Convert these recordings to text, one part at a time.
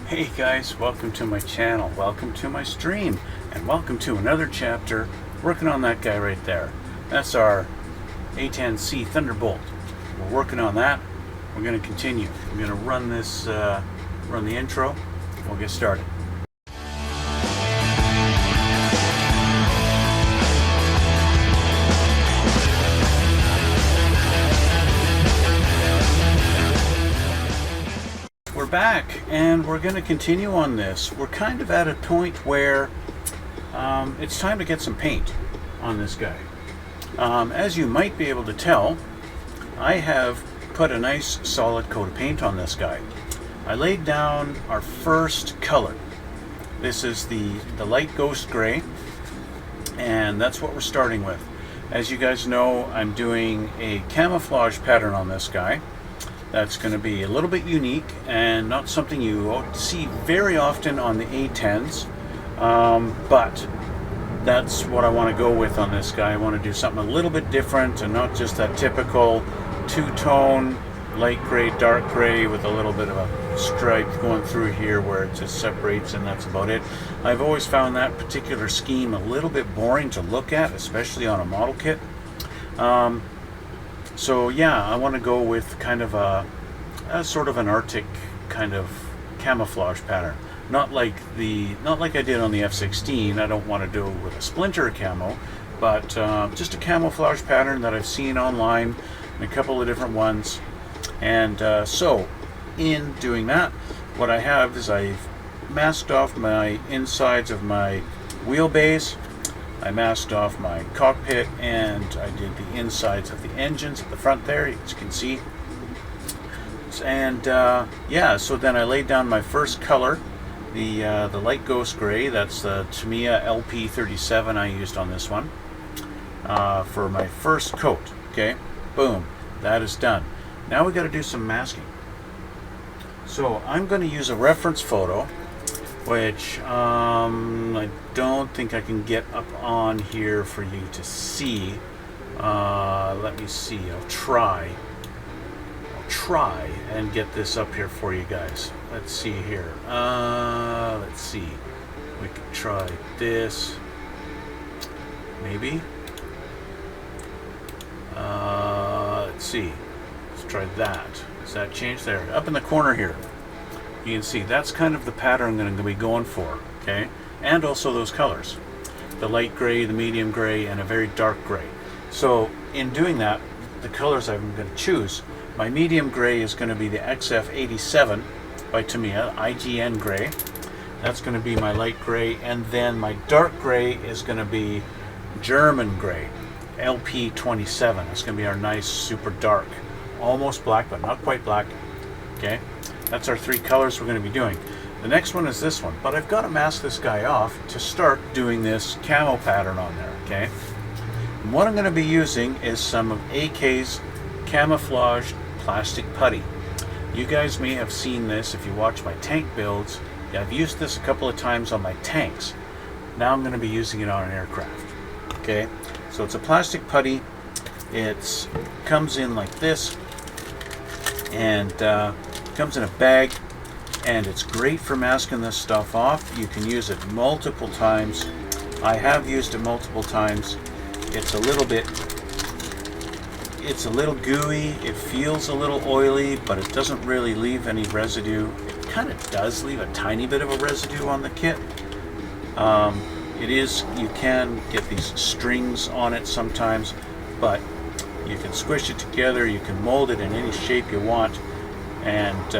Hey guys, welcome to my channel, welcome to my stream, and welcome to another chapter working on that guy right there. That's our A-10C Thunderbolt. We're working on that. We're going to continue. We're going to run this, run the intro. We'll get started. We're back and we're going to continue on this. We're kind of at a point where it's time to get some paint on this guy. As you might be able to tell, I have put a nice solid coat of paint on this guy. I laid down our first color. This is the light ghost gray, and that's what we're starting with. As you guys know, I'm doing a camouflage pattern on this guy. That's going to be a little bit unique and not something you see very often on the A-10s, but that's what I want to go with on this guy. I want to do something a little bit different and not just that typical two-tone light gray, dark gray with a little bit of a stripe going through here where it just separates and that's about it. I've always found that particular scheme a little bit boring to look at, especially on a model kit. So yeah, I want to go with kind of a sort of an Arctic kind of camouflage pattern. Not like I did on the F-16. I don't want to do it with a splinter camo, but just a camouflage pattern that I've seen online in a couple of different ones. And so in doing that, what I have is I've masked off my insides of my wheelbase. I masked off my cockpit, and I did the insides of the engines at the front there, as you can see. And yeah, so then I laid down my first color, the light ghost gray. That's the Tamiya LP37 I used on this one for my first coat. Okay, boom, that is done. Now we got to do some masking. So I'm going to use a reference photo, which I don't think I can get up on here for you to see. Let me see. I'll try and get this up here for you guys. Let's see here. Let's see. We could try this. Maybe. Let's see. Let's try that. Does that change there? Up in the corner here. You can see that's kind of the pattern I'm going to be going for, okay? And also those colors. The light gray, the medium gray, and a very dark gray. So in doing that, the colors I'm going to choose, my medium gray is going to be the XF87 by Tamiya, IGN gray. That's going to be my light gray, and then my dark gray is going to be German gray, LP27. It's going to be our nice super dark, almost black, but not quite black, okay? That's our three colors we're going to be doing. The next one is this one, but I've got to mask this guy off to start doing this camo pattern on there, okay? And what I'm going to be using is some of AK's camouflaged plastic putty. You guys may have seen this if you watch my tank builds. Yeah, I've used this a couple of times on my tanks. Now I'm going to be using it on an aircraft, okay? So it's a plastic putty. It comes in like this, and comes in a bag, and it's great for masking this stuff off. You can use it multiple times. I have used it multiple times. It's a little gooey. It feels a little oily, but it doesn't really leave any residue. It kind of does leave a tiny bit of a residue on the kit. You can get these strings on it sometimes, but you can squish it together. You can mold it in any shape you want. And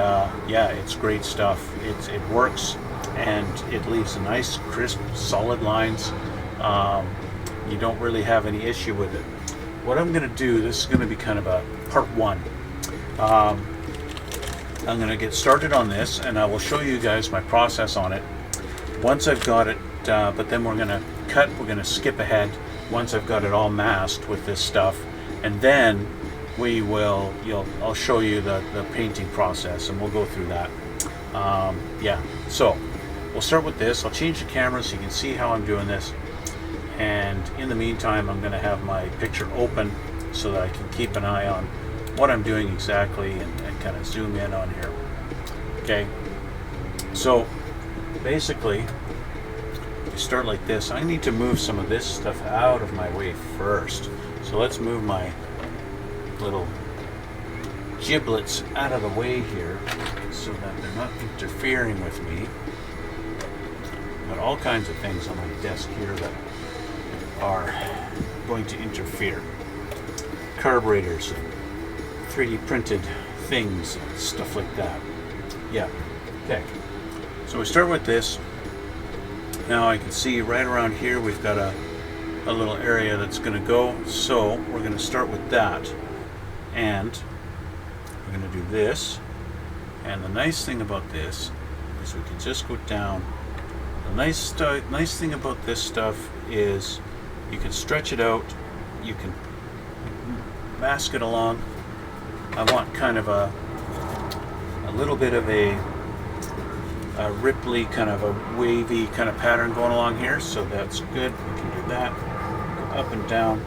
yeah, it's great stuff. It works, and it leaves a nice, crisp, solid lines. You don't really have any issue with it. What I'm going to do, this is going to be kind of a part one. I'm going to get started on this, and I will show you guys my process on it once I've got it. But then we're going to skip ahead once I've got it all masked with this stuff, and then I'll show you the painting process, and we'll go through that. Yeah, so we'll start with this. I'll change the camera so you can see how I'm doing this, and in the meantime I'm going to have my picture open so that I can keep an eye on what I'm doing exactly and kind of zoom in on here. Okay, So basically, you start like this. I need to move some of this stuff out of my way first. So let's move my little giblets out of the way here so that they're not interfering with me. Got all kinds of things on my desk here that are going to interfere. Carburetors, 3D printed things, stuff like that. Yeah. Okay. So we start with this. Now I can see right around here we've got a little area that's going to go. So we're going to start with that. And we're going to do this. And the nice thing about this is we can just go down. The nice thing about this stuff is you can stretch it out. You can mask it along. I want kind of a little bit of a ripply, kind of a wavy kind of pattern going along here, so that's good. We can do that. Go up and down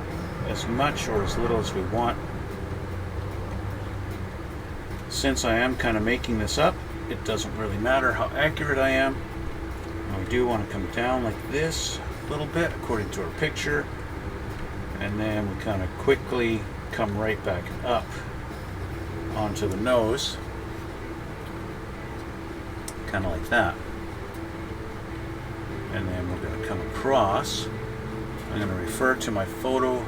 as much or as little as we want. Since I am kind of making this up, it doesn't really matter how accurate I am. And we do want to come down like this a little bit according to our picture, and then we kind of quickly come right back up onto the nose, kind of like that. And then we're going to come across. I'm going to refer to my photo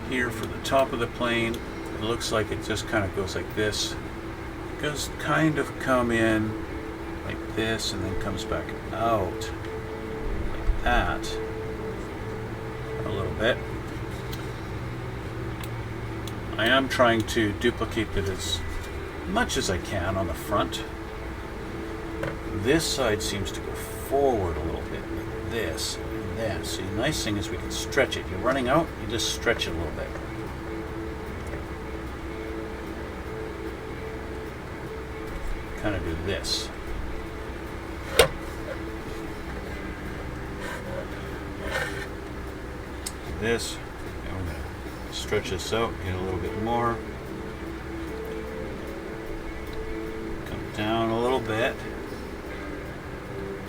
here for the top of the plane. It looks like it just kind of goes like this. It goes kind of come in like this and then comes back out like that a little bit. I am trying to duplicate it as much as I can on the front. This side seems to go forward a little bit like this and then. So the nice thing is we can stretch it. You're running out, you just stretch it a little bit. Kind of do this. This, and we're going to stretch this out, get a little bit more. Come down a little bit.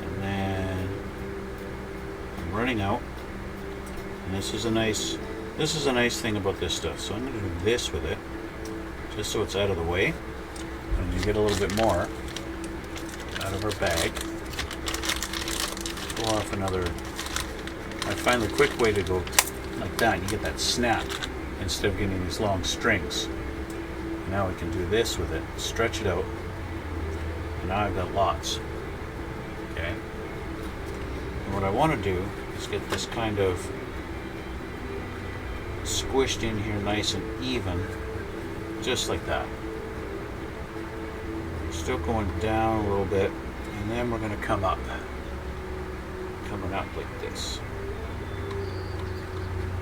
And then I'm running out. And this is a nice thing about this stuff. So I'm going to do this with it, just so it's out of the way. And you get a little bit more out of our bag. Pull off another. I find the quick way to go like that, you get that snap instead of getting these long strings. Now we can do this with it, stretch it out, and now I've got lots. Okay. And what I want to do is get this kind of squished in here nice and even, just like that. Still going down a little bit, and then we're going to come up. Coming up like this.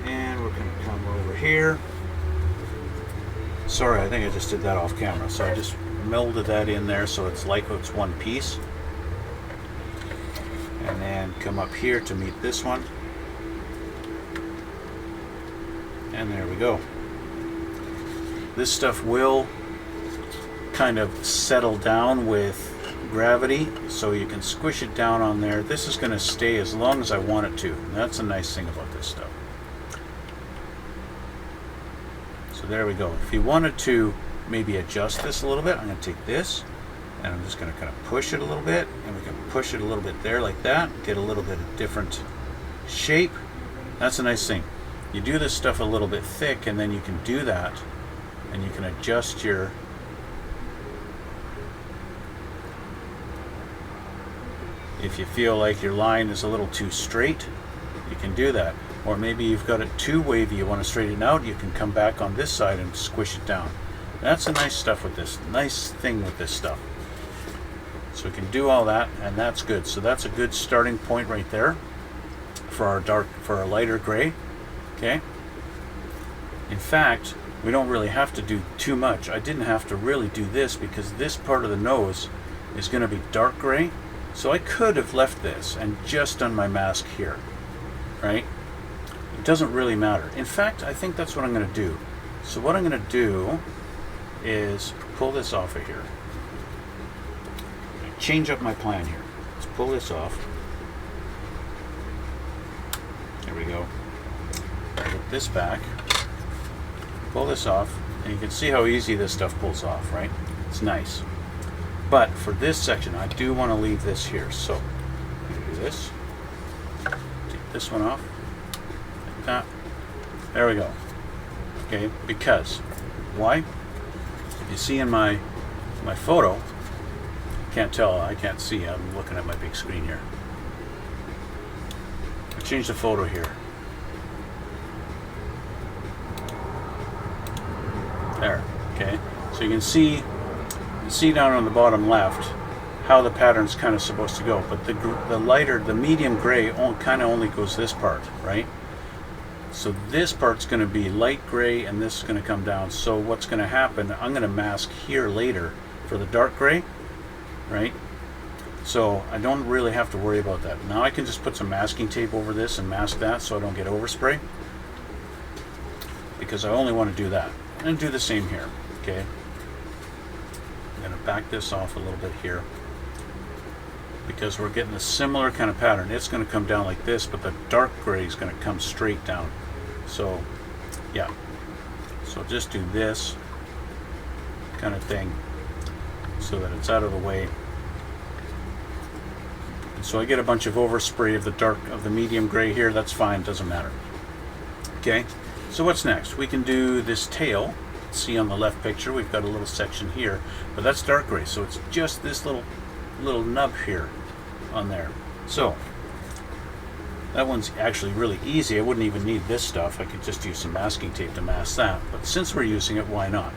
And we're going to come over here. Sorry, I think I just did that off camera. So I just melded that in there so it's like it's one piece. And then come up here to meet this one. And there we go. This stuff will kind of settle down with gravity, so you can squish it down on there. This is going to stay as long as I want it to. And that's a nice thing about this stuff. So there we go. If you wanted to maybe adjust this a little bit, I'm going to take this and I'm just going to kind of push it a little bit, and we can push it a little bit there like that, get a little bit of different shape. That's a nice thing. You do this stuff a little bit thick, and then you can do that, and you can adjust your if you feel like your line is a little too straight, you can do that. Or maybe you've got it too wavy, you want to straighten it out, you can come back on this side and squish it down. That's the nice stuff with this, nice thing with this stuff. So we can do all that, and that's good. So that's a good starting point right there for our lighter gray. Okay. In fact, we don't really have to do too much. I didn't have to really do this because this part of the nose is going to be dark gray. So I could have left this and just done my mask here, right? It doesn't really matter. In fact, I think that's what I'm going to do. So what I'm going to do is pull this off of here. change up my plan here. Let's pull this off. There we go. Put this back. Pull this off, and you can see how easy this stuff pulls off, right? It's nice. But for this section, I do want to leave this here. So I'm going to do this. Take this one off. Like that. There we go. Okay, because why? You see in my photo, can't tell, I can't see, I'm looking at my big screen here. I changed the photo here. There, okay. So you can see down on the bottom left how the pattern's kind of supposed to go, but the lighter, the medium gray kind of only goes this part, right? So this part's going to be light gray, and this is going to come down. So what's going to happen, I'm going to mask here later for the dark gray, right? So I don't really have to worry about that. Now I can just put some masking tape over this and mask that so I don't get overspray, because I only want to do that. And do the same here, okay? I'm going to back this off a little bit here, because we're getting a similar kind of pattern. It's going to come down like this, but the dark gray is going to come straight down. So yeah, so just do this kind of thing so that it's out of the way. And so I get a bunch of overspray of the medium gray here. That's fine, doesn't matter. Okay, so what's next? We can do this tail. See on the left picture, we've got a little section here, but that's dark gray, so it's just this little nub here on there. So that one's actually really easy. I wouldn't even need this stuff. I could just use some masking tape to mask that, but since we're using it, why not?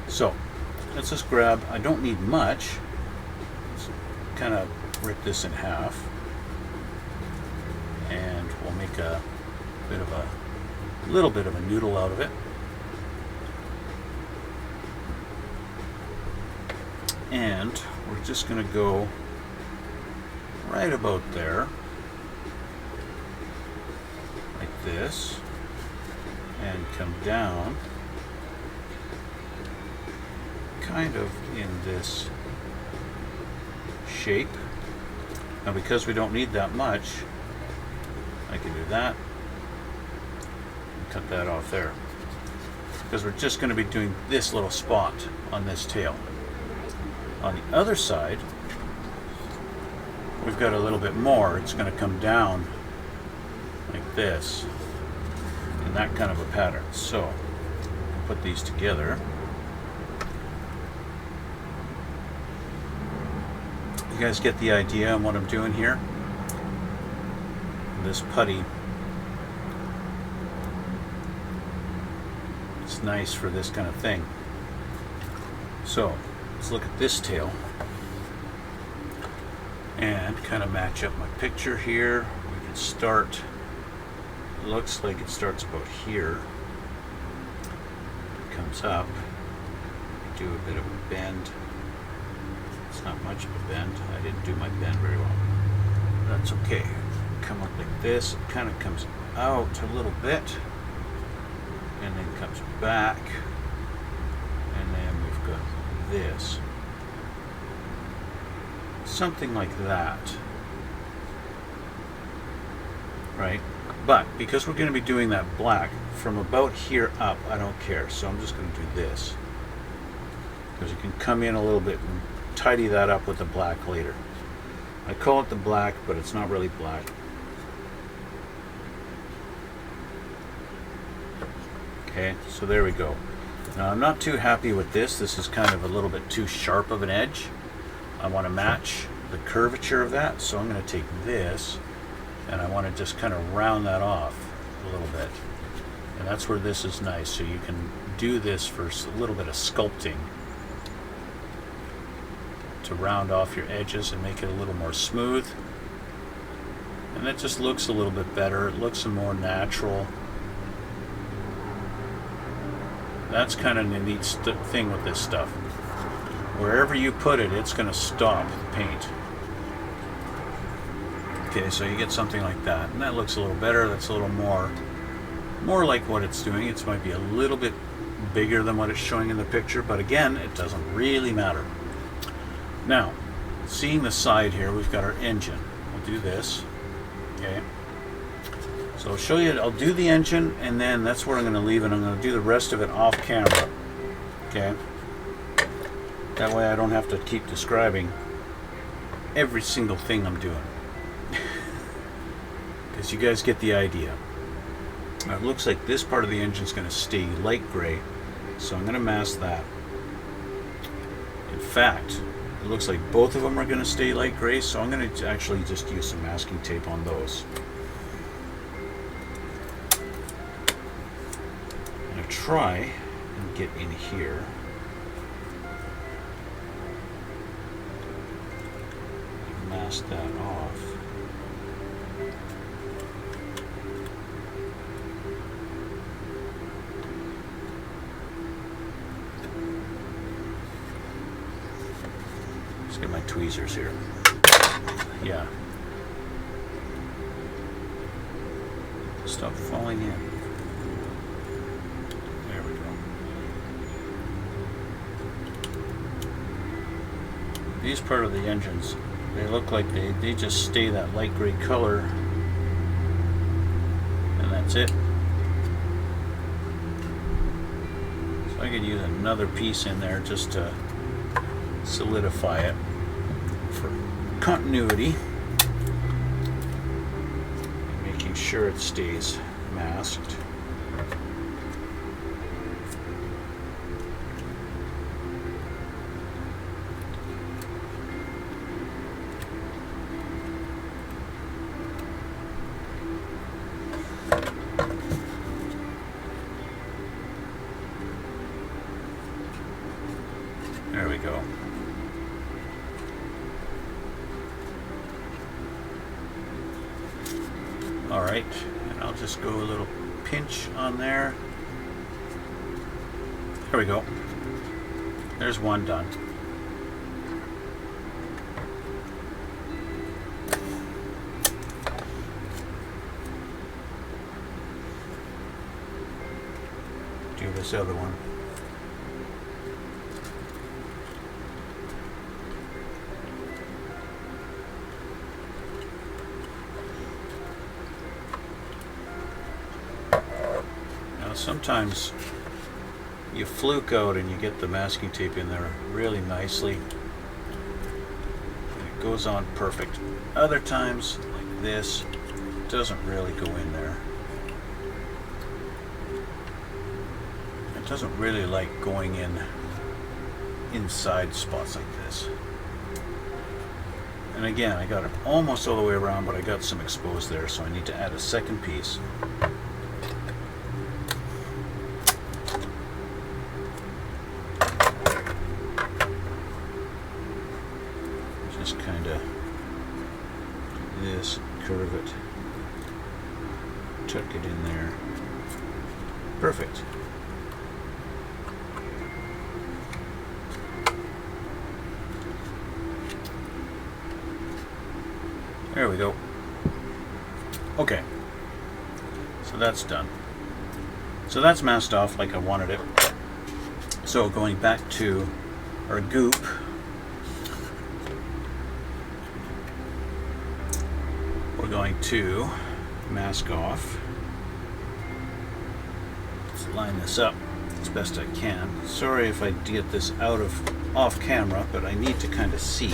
So let's just grab, I don't need much. Let's kind of rip this in half, and we'll make a little bit of a noodle out of it. And we're just going to go right about there, like this, and come down kind of in this shape. Now because we don't need that much, I can do that and cut that off there, because we're just going to be doing this little spot on this tail. On the other side, we've got a little bit more. It's going to come down like this in that kind of a pattern. So put these together. You guys get the idea on what I'm doing here? This putty is nice for this kind of thing. So let's look at this tail and kind of match up my picture here. We can start, looks like it starts about here. It comes up, do a bit of a bend. It's not much of a bend. I didn't do my bend very well. That's okay. Come up like this. It kind of comes out a little bit and then comes back, and then we've got this. Something like that. Right? But because we're going to be doing that black from about here up, I don't care. So I'm just going to do this, because you can come in a little bit and tidy that up with the black later. I call it the black, but it's not really black. Okay, so there we go. Now I'm not too happy with this. This is kind of a little bit too sharp of an edge. I want to match the curvature of that, so I'm going to take this and I want to just kind of round that off a little bit. And that's where this is nice, so you can do this for a little bit of sculpting to round off your edges and make it a little more smooth. And it just looks a little bit better. It looks more natural. That's kind of the neat thing with this stuff. Wherever you put it, it's going to stop the paint. Okay, so you get something like that, and that looks a little better. That's a little more like what it's doing. It might be a little bit bigger than what it's showing in the picture, but again, it doesn't really matter. Now, seeing the side here, we've got our engine. We'll do this. Okay. So I'll show you, I'll do the engine, and then that's where I'm going to leave it. I'm going to do the rest of it off camera. Okay. That way I don't have to keep describing every single thing I'm doing. Because you guys get the idea. Now it looks like this part of the engine is going to stay light gray, so I'm going to mask that. In fact, it looks like both of them are going to stay light gray, so I'm going to actually just use some masking tape on those. I'm going to try and get in here. Mask that off. Let's get my tweezers here. Yeah. Stop falling in. There we go. These part of the engines, they look like they just stay that light gray color, and that's it. So I could use another piece in there just to solidify it for continuity, making sure it stays masked. There we go. All right, and I'll just go a little pinch on there. There we go. There's one done. Do this other one. Sometimes you fluke out and you get the masking tape in there really nicely and it goes on perfect. Other times, like this, it doesn't really go in there. It doesn't really like going in inside spots like this. And again, I got it almost all the way around, but I got some exposed there, so I need to add a second piece. Kind of this, curve it, tuck it in there. Perfect. There we go. Okay, so that's done. So that's masked off like I wanted it. So going back to our goop, going to mask off. Let's line this up as best I can. Sorry if I get this off camera, but I need to kind of see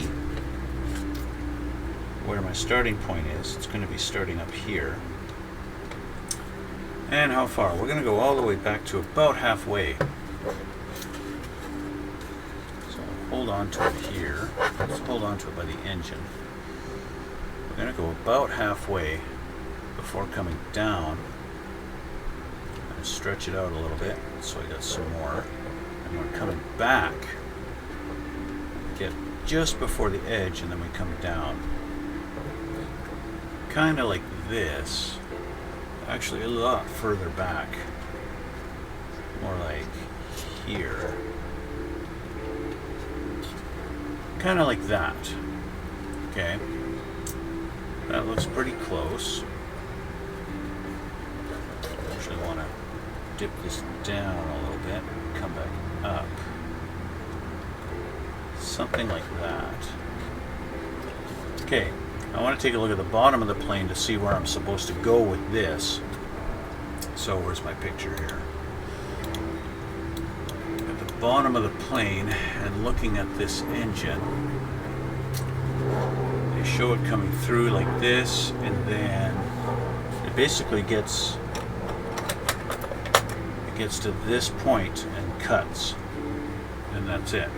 where my starting point is. It's going to be starting up here. And how far? We're going to go all the way back to about halfway. So hold on to it here. Let's hold on to it by the engine. We're going to go about halfway before coming down and stretch it out a little bit so I got some more. And we're coming back, get just before the edge, and then we come down. Kind of like this. Actually a lot further back. More like here. Kind of like that. Okay. That looks pretty close. Actually want to dip this down a little bit and come back up. Something like that. Okay, I want to take a look at the bottom of the plane to see where I'm supposed to go with this. So where's my picture here? At the bottom of the plane and looking at this engine, they show it coming through like this, and then it basically gets to this point and cuts, and that's it.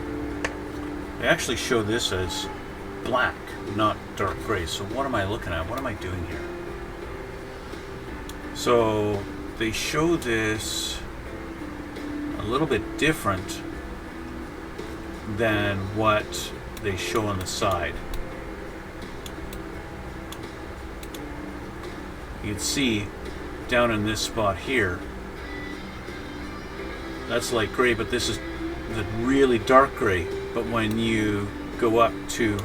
They actually show this as black, not dark gray. So what am I looking at? What am I doing here? So they show this a little bit different than what they show on the side. You can see down in this spot here, that's light gray, but this is the really dark gray. But when you go up to,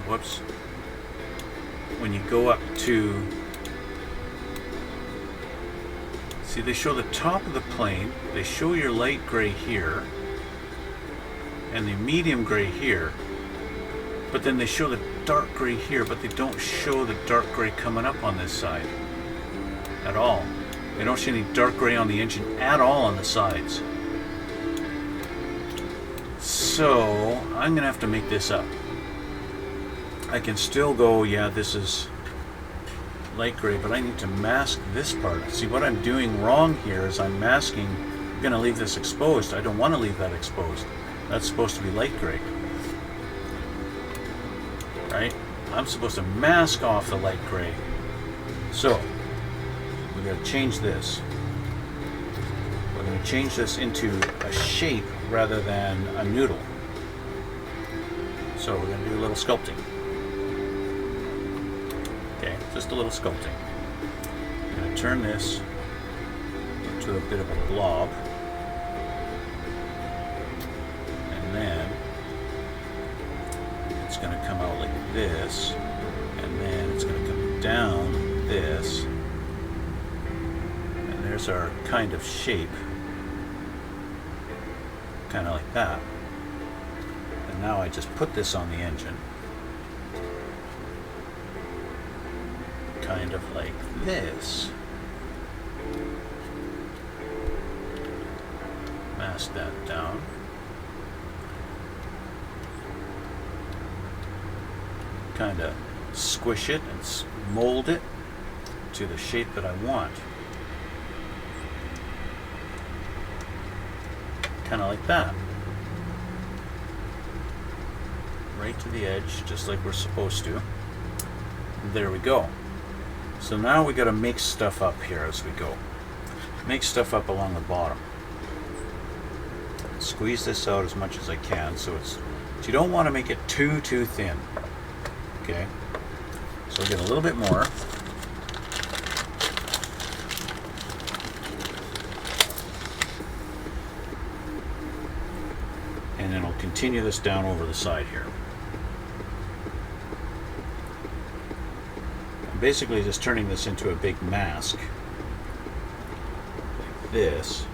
when you go up to, see, they show the top of the plane, they show your light gray here, and the medium gray here, but then they show the dark gray here, but they don't show the dark gray coming up on this side at all. They don't show any dark gray on the engine at all on the sides. So I'm gonna have to make this up. I can still go, yeah, this is light gray, but I need to mask this part. See, what I'm doing wrong here is I'm masking. I'm gonna leave this exposed. I don't want to leave that exposed. That's supposed to be light gray, right? I'm supposed to mask off the light gray. So we're gonna change this. We're going to change this into a shape rather than a noodle. So we're going to do a little sculpting. Okay, just a little sculpting. I'm going to turn this into a bit of a blob. And then it's going to come out like this. And then it's going to come down this. And there's our kind of shape. Kind of like that. And now I just put this on the engine, kind of like this. Mask that down. Kind of squish it and mold it to the shape that I want. Kind of like that. Right to the edge, just like we're supposed to. There we go. So now we got to make stuff up here as we go. Make stuff up along the bottom. Squeeze this out as much as I can, so you don't want to make it too thin. Okay. So get a little bit more. And then I'll continue this down over the side here. I'm basically just turning this into a big mask, like this.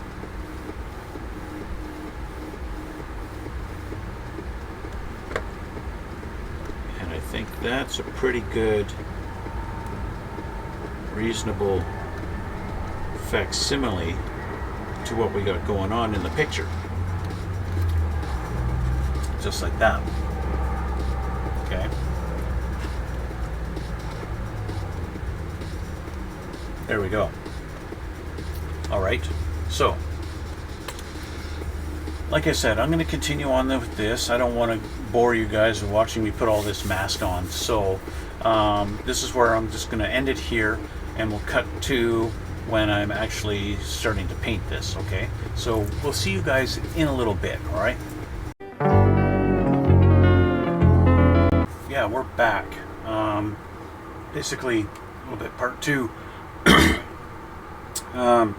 And I think that's a pretty good, reasonable facsimile to what we got going on in the picture. Just like that. Okay. There we go. All right. So, like I said, I'm going to continue on with this. I don't want to bore you guys with watching me put all this mask on. So, this is where I'm just going to end it here, and we'll cut to when I'm actually starting to paint this. Okay. So we'll see you guys in a little bit. All right. Yeah, we're back. Basically, a little bit part two.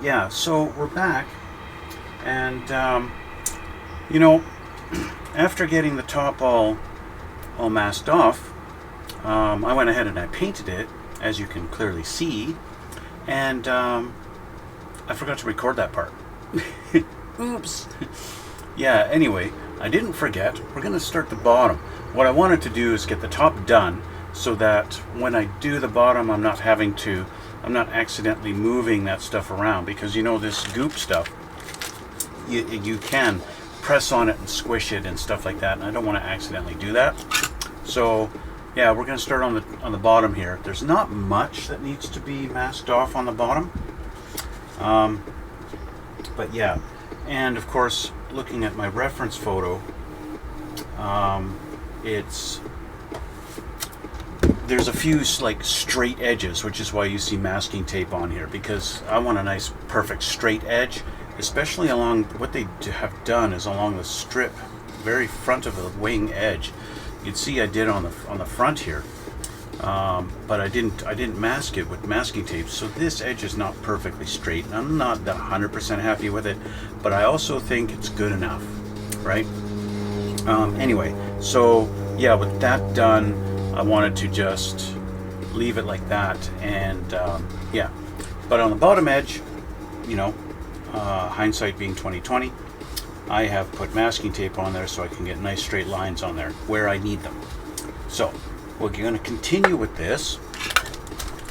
Yeah, so we're back, and you know, after getting the top all masked off, I went ahead and I painted it, as you can clearly see, and I forgot to record that part. Oops. Yeah, anyway, I didn't forget. We're going to start the bottom. What I wanted to do is get the top done, so that when I do the bottom, I'm not accidentally moving that stuff around, because you know this goop stuff, you can press on it and squish it and stuff like that, and I don't want to accidentally do that. So yeah, we're going to start on the bottom here. There's not much that needs to be masked off on the bottom, but yeah. And of course, looking at my reference photo, there's a few like straight edges, which is why you see masking tape on here, because I want a nice perfect straight edge, especially along what they have done is along the strip, very front of the wing edge. You'd see I did on the front here, but I didn't mask it with masking tape, so this edge is not perfectly straight, and I'm not 100% happy with it, but I also think it's good enough, right? Anyway, so yeah, with that done, I wanted to just leave it like that, and yeah. But on the bottom edge, you know, hindsight being 20/20, I have put masking tape on there so I can get nice straight lines on there where I need them. So we're going to continue with this.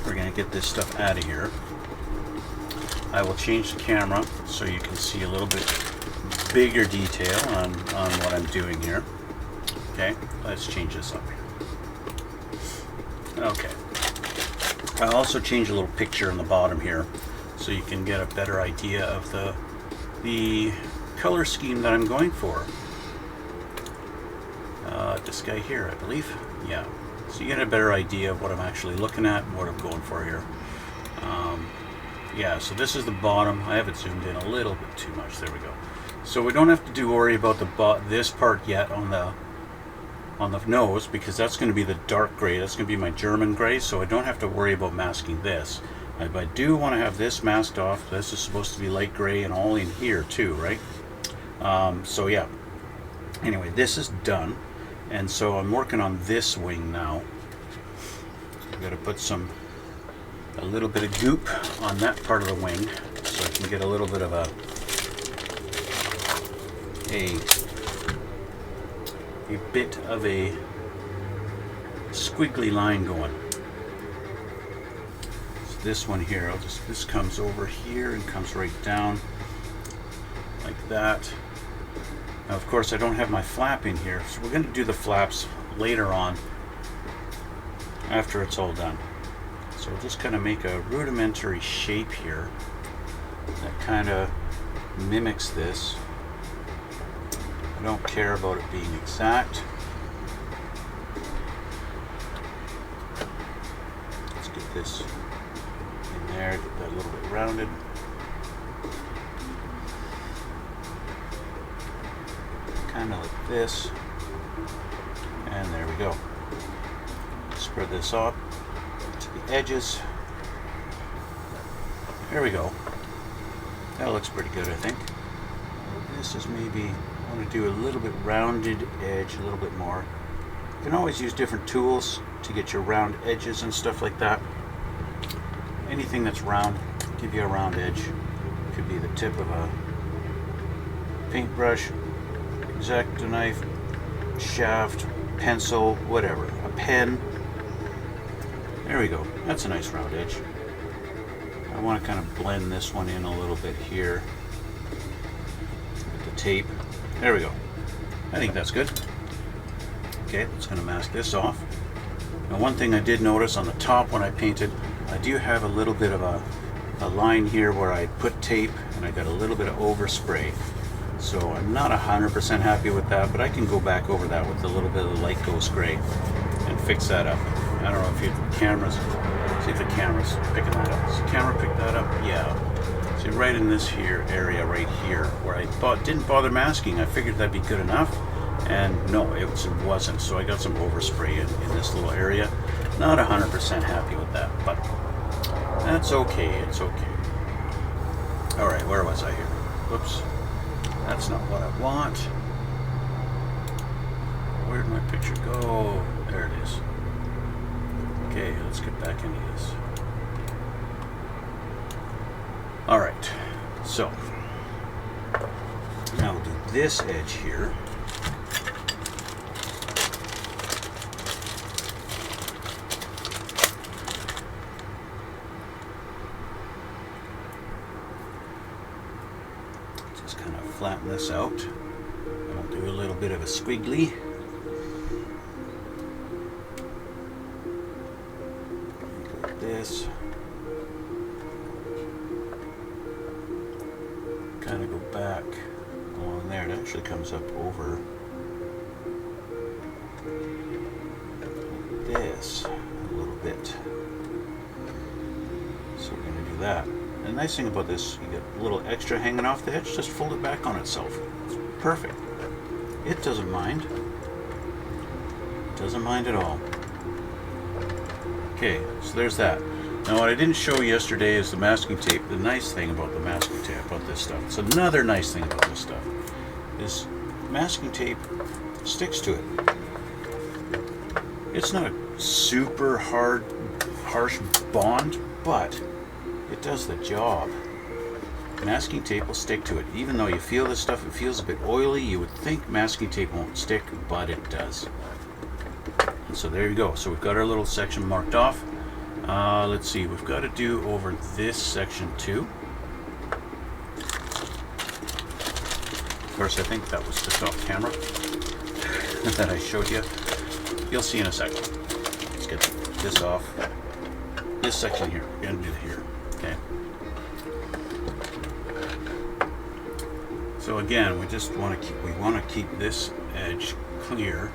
We're going to get this stuff out of here. I will change the camera so you can see a little bit bigger detail on what I'm doing here. Okay, let's change this up here. Okay, I'll also change a little picture on the bottom here so you can get a better idea of the color scheme that I'm going for. This guy here, I believe. Yeah, so you get a better idea of what I'm actually looking at and what I'm going for here. Yeah, so this is the bottom. I have it zoomed in a little bit too much. There we go. So we don't have to worry about this part yet on the nose, because that's going to be the dark gray. That's going to be my German gray, so I don't have to worry about masking this. If I do want to have this masked off, this is supposed to be light gray and all in here too, right? So yeah. Anyway, this is done, and so I'm working on this wing now. I've got to put a little bit of goop on that part of the wing so I can get a little bit of a bit of a squiggly line going. So this one here, this comes over here and comes right down like that. Now, of course, I don't have my flap in here, so we're going to do the flaps later on after it's all done. So we'll just kind of make a rudimentary shape here that kind of mimics this. I don't care about it being exact. Let's get this in there, get that a little bit rounded. Kind of like this. And there we go. Spread this up to the edges. There we go. That looks pretty good, I think. This is maybe, I want to do a little bit rounded edge, a little bit more. You can always use different tools to get your round edges and stuff like that. Anything that's round, give you a round edge. Could be the tip of a paintbrush, X-Acto knife, shaft, pencil, whatever, a pen. There we go. That's a nice round edge. I want to kind of blend this one in a little bit here with the tape. There we go. I think that's good. Okay, it's going to mask this off. Now, one thing I did notice on the top when I painted, I do have a little bit of a line here where I put tape and I got a little bit of overspray. So I'm not 100% happy with that, but I can go back over that with a little bit of light ghost gray and fix that up. I don't know if the camera's, see if the camera's picking that up. Does the camera pick that up? Yeah. See, right in this here area right here where I didn't bother masking. I figured that'd be good enough, and no, it wasn't. So I got some overspray in this little area. Not 100% happy with that, but that's okay. It's okay. All right, where was I here? Whoops. That's not what I want. Where'd my picture go? There it is. Okay, let's get back into this. All right, so now we'll do this edge here. flatten this out. I'll do a little bit of a squiggly. Like this. Kind of go back along there. It actually comes up over this a little bit. So we're going to do that. The nice thing about this, you get a little extra hanging off the edge, just fold it back on itself. It's perfect. It doesn't mind. Doesn't mind at all. Okay, so there's that. Now what I didn't show yesterday is the masking tape. The nice thing about the masking tape, about this stuff, it's another nice thing about this stuff, is masking tape sticks to it. It's not a super hard, harsh bond, but it does the job. Masking tape will stick to it. Even though you feel this stuff, it feels a bit oily, you would think masking tape won't stick, but it does. And so there you go. So we've got our little section marked off. Let's see, we've got to do over this section too. Of course, I think that was just off camera that I showed you. You'll see in a second. Let's get this off. This section here, we're going to do here. Okay. So again, we just want to keep this edge clear,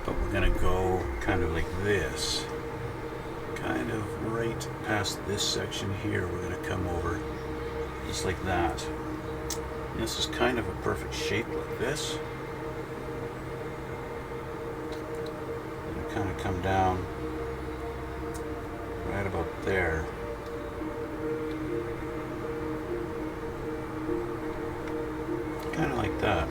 but we're going to go kind of like this. Kind of right past this section here, we're going to come over just like that. And this is kind of a perfect shape like this. And kind of come down right about there. Kind of like that.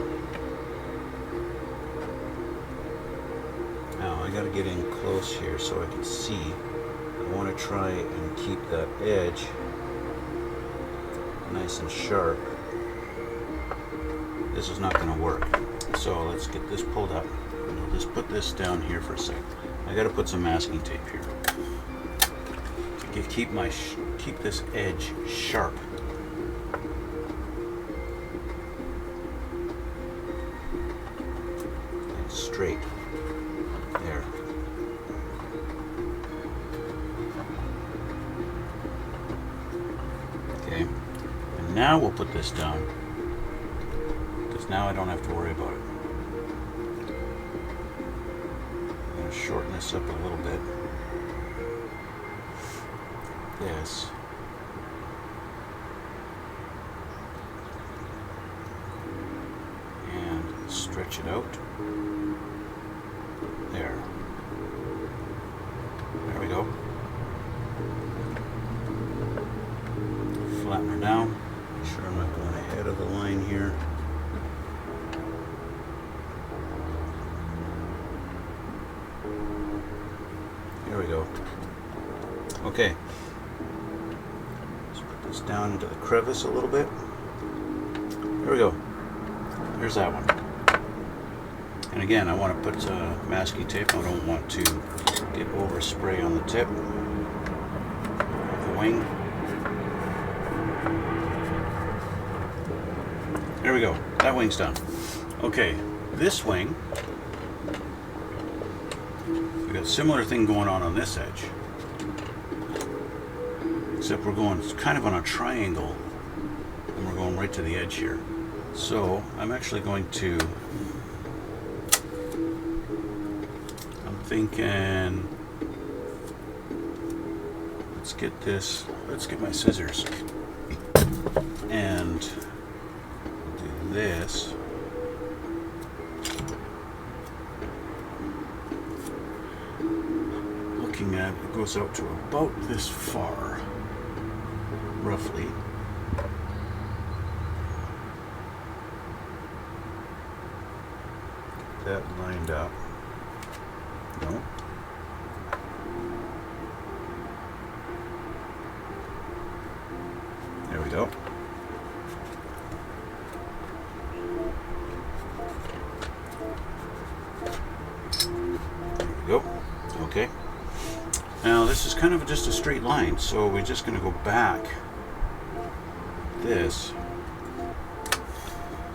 Now I got to get in close here so I can see. I want to try and keep that edge nice and sharp. This is not going to work. So let's get this pulled up. I'll just put this down here for a second. I got to put some masking tape here to keep this edge sharp. And straight. There. Okay. And now we'll put this down. Because now I don't have to worry about it. I'm going to shorten this up a little bit. This. And stretch it out. There. There we go. Flatten her down. Make sure I'm not going ahead of the line here. There we go. Okay. Let's put this down into the crevice a little bit. There we go. There's that one. And again, I want to put masking tape. I don't want to get overspray on the tip of the wing. There we go. That wing's done. Okay, this wing, we got a similar thing going on this edge. Except we're going kind of on a triangle, and we're going right to the edge here. So I'm actually going to, I'm thinking, let's get my scissors and do this. Looking at it goes out to about this far, roughly. That lined up. No. There we go. There we go. Okay. Now this is kind of just a straight line, so we're just going to go back this.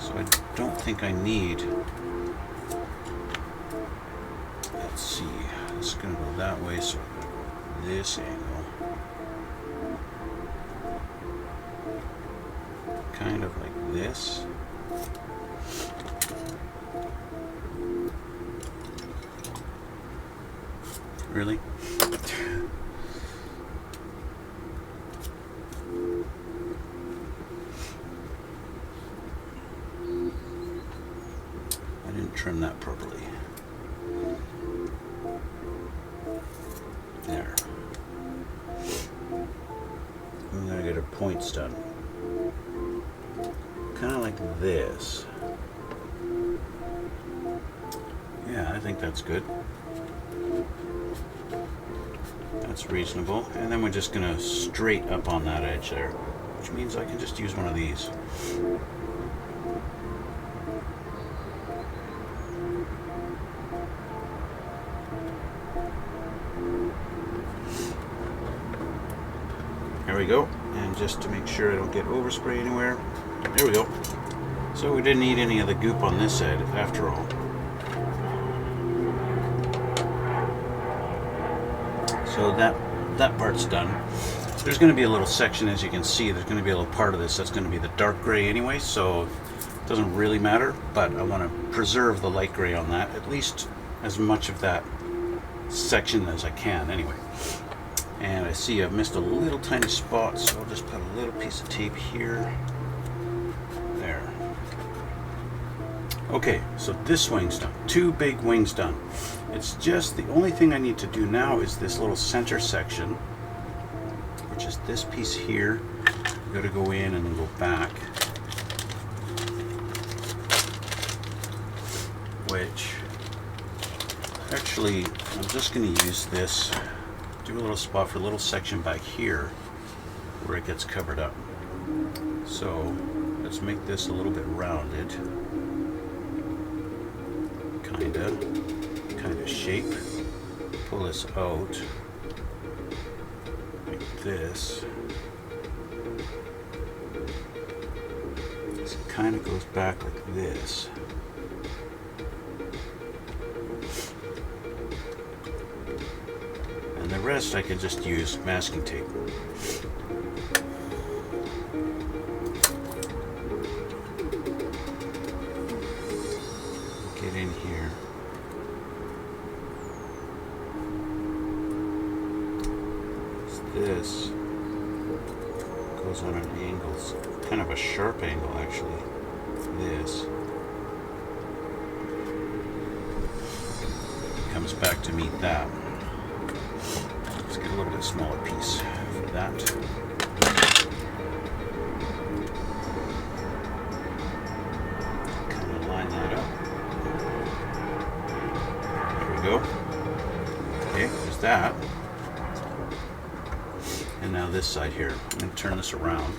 So So I don't think I need, let's see, it's going to go that way, so this angle, kind of like this. Really? I didn't trim that properly. There. I'm gonna get her points done. Kind of like this. Yeah, I think that's good. That's reasonable. And then we're just going to straight up on that edge there, which means I can just use one of these. There we go. And just to make sure I don't get overspray anywhere, there we go. So we didn't need any of the goop on this side after all. So that part's done. There's going to be a little section, as you can see, there's going to be a little part of this that's going to be the dark gray anyway, so it doesn't really matter, but I want to preserve the light gray on that, at least as much of that section as I can anyway. And I see I've missed a little tiny spot, so I'll just put a little piece of tape here. There. Okay, so this wing's done. 2 big wings done. It's just the only thing I need to do now is this little center section, which is this piece here. I've got to go in and then go back, which actually I'm just going to use this, do a little spot for a little section back here where it gets covered up. So let's make this a little bit rounded, kind of shape. Pull this out like this. So it kind of goes back like this. And the rest I can just use masking tape. Get in here. This goes on an angle, kind of a sharp angle actually. This comes back to meet that. Let's get a little bit smaller piece for that. Kind of line that up. There we go. Okay, there's that. And now this side here, I'm going to turn this around.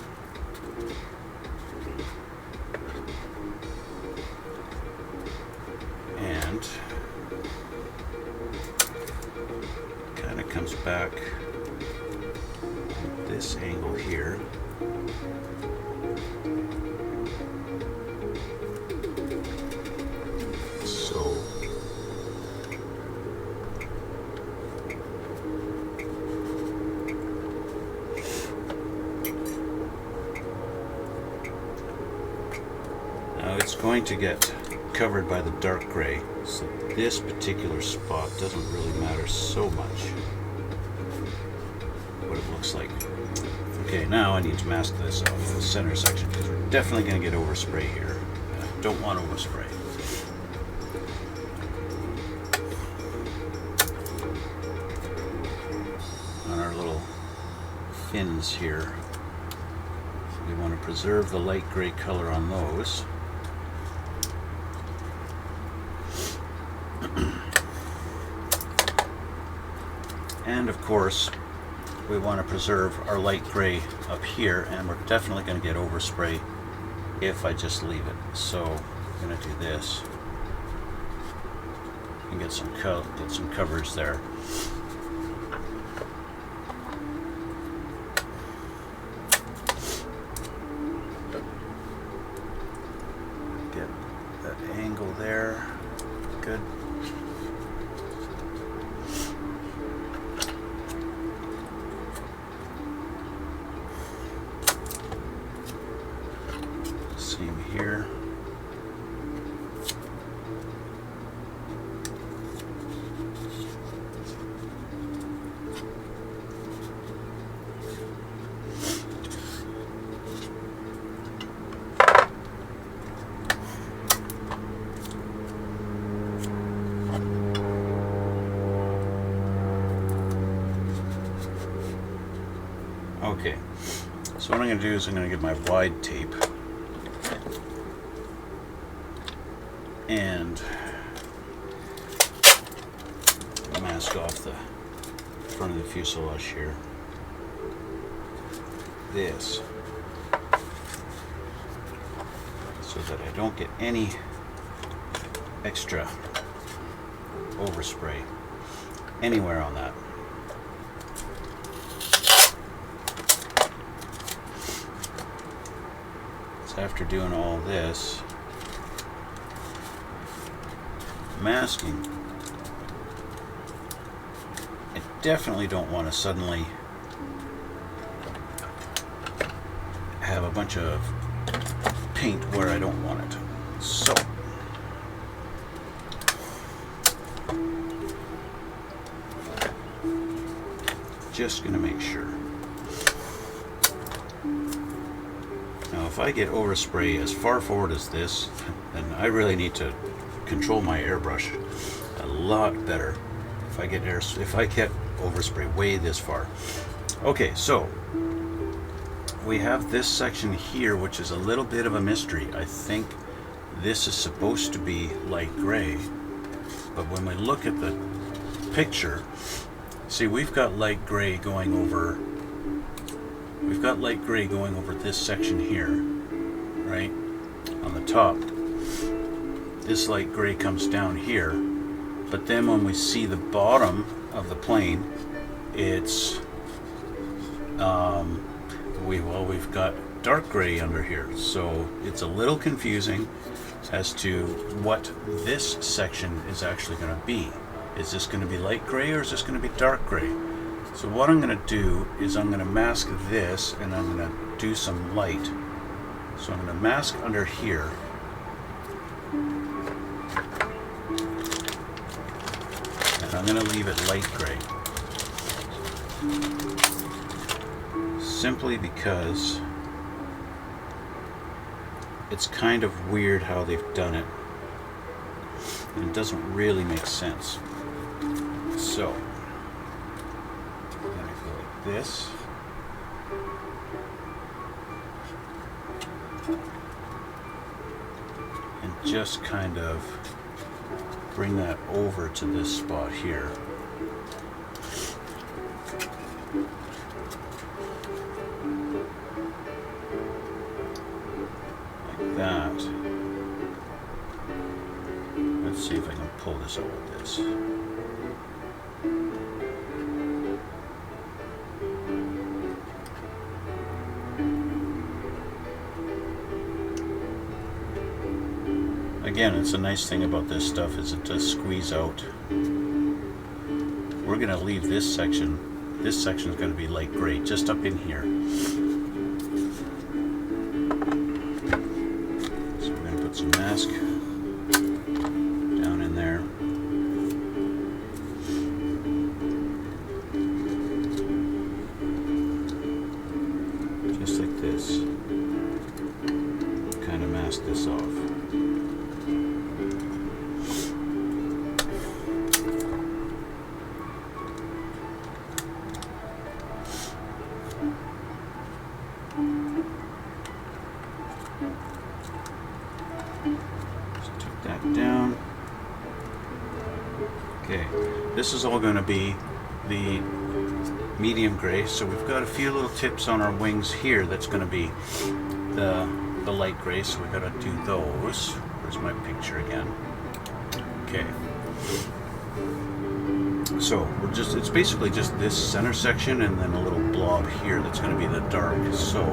And kind of comes back at this angle here. So now it's going to get covered by the dark gray, so this particular spot doesn't really matter so much what it looks like. Okay, now I need to mask this off the center section because we're definitely going to get overspray here. And I don't want overspray. On our little fins here, so we want to preserve the light gray color on those. And of course, we want to preserve our light gray up here, and we're definitely going to get overspray if I just leave it. So I'm going to do this and get some coverage there. Okay, so what I'm going to do is I'm going to get my wide tape and mask off the front of the fuselage here. This, so that I don't get any extra overspray anywhere on that. So after doing all this masking, I definitely don't want to suddenly have a bunch of paint where I don't want it. So just going to make sure. Now if I get overspray as far forward as this, then I really need to control my airbrush a lot better if I get overspray way this far. Okay, so we have this section here, which is a little bit of a mystery. I think this is supposed to be light gray, but when we look at the picture, see, we've got light gray going over this section here, right on the top. This light gray comes down here, but then when we see the bottom of the plane, it's we've got dark gray under here, so it's a little confusing as to what this section is actually going to be. Is this going to be light gray or is this going to be dark gray? So what I'm going to do is I'm going to mask this and I'm going to do some light. So I'm going to mask under here. And I'm going to leave it light gray. Simply because it's kind of weird how they've done it. And it doesn't really make sense. So, I'm going to go like this. And just kind of bring that over to this spot here. Like that. Let's see if I can pull this out with this. Again, it's a nice thing about this stuff is it does squeeze out. We're going to leave this section. This section is going to be light gray, just up in here. So we're going to put some mask down in there. Just like this. Kind of mask this off. Down. Okay, this is all going to be the medium gray, so we've got a few little tips on our wings here that's going to be the light gray, so we've got to do those. Where's my picture again? Okay, so it's basically just this center section and then a little blob here that's going to be the dark. So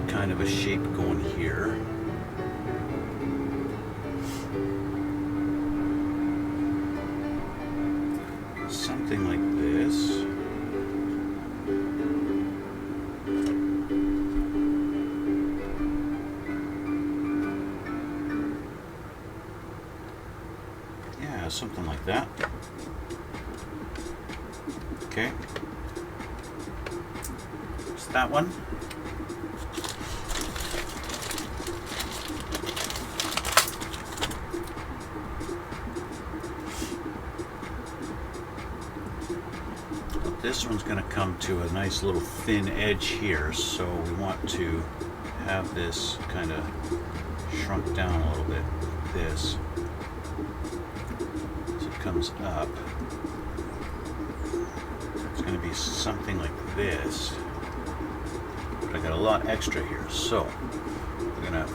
kind of a shape going here. Something like this. Yeah, something like that. Okay. It's that one. this one's going to come to a nice little thin edge here, so we want to have this kind of shrunk down a little bit like this. As it comes up, it's going to be something like this. But I got a lot extra here, so we're going to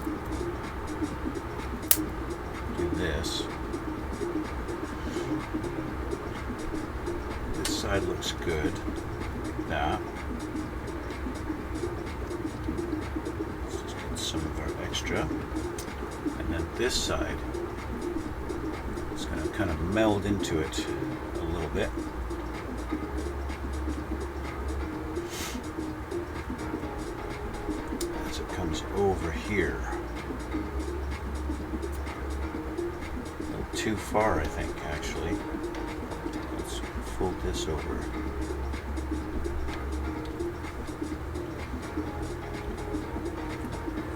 do this. This side looks good, like that. Let's just get some of our extra. And then this side is going to kind of meld into it a little bit. As it comes over here. A little too far, I think, actually. Let's fold this over.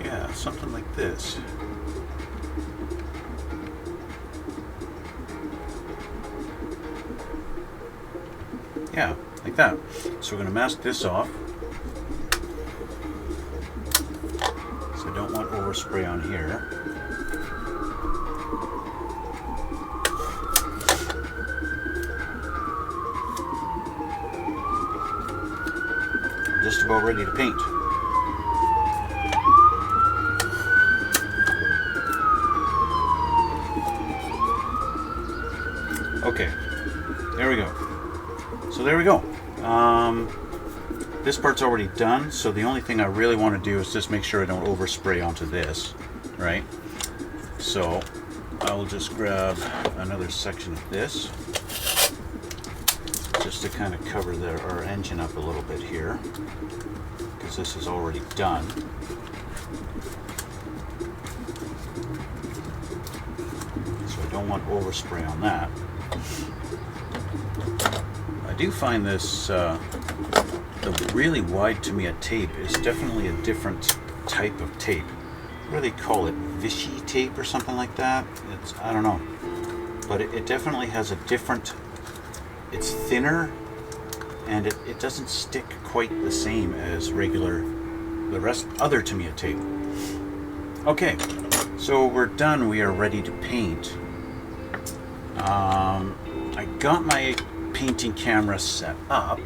Yeah, something like this. Yeah, like that. So we're going to mask this off. So I don't want overspray on here. I'm just about ready to paint. Okay, there we go. So there we go. This part's already done, so the only thing I really want to do is just make sure I don't overspray onto this, right? So I will just grab another section of this just to kind of cover our engine up a little bit here, because this is already done. So I don't want overspray on that. I do find this, the really wide Tamiya tape is definitely a different type of tape. What do they call it? Vichy tape or something like that? I don't know. But it definitely has a different, it's thinner, and it doesn't stick quite the same as the other Tamiya tape. Okay, so we're done. We are ready to paint. I got my painting camera set up.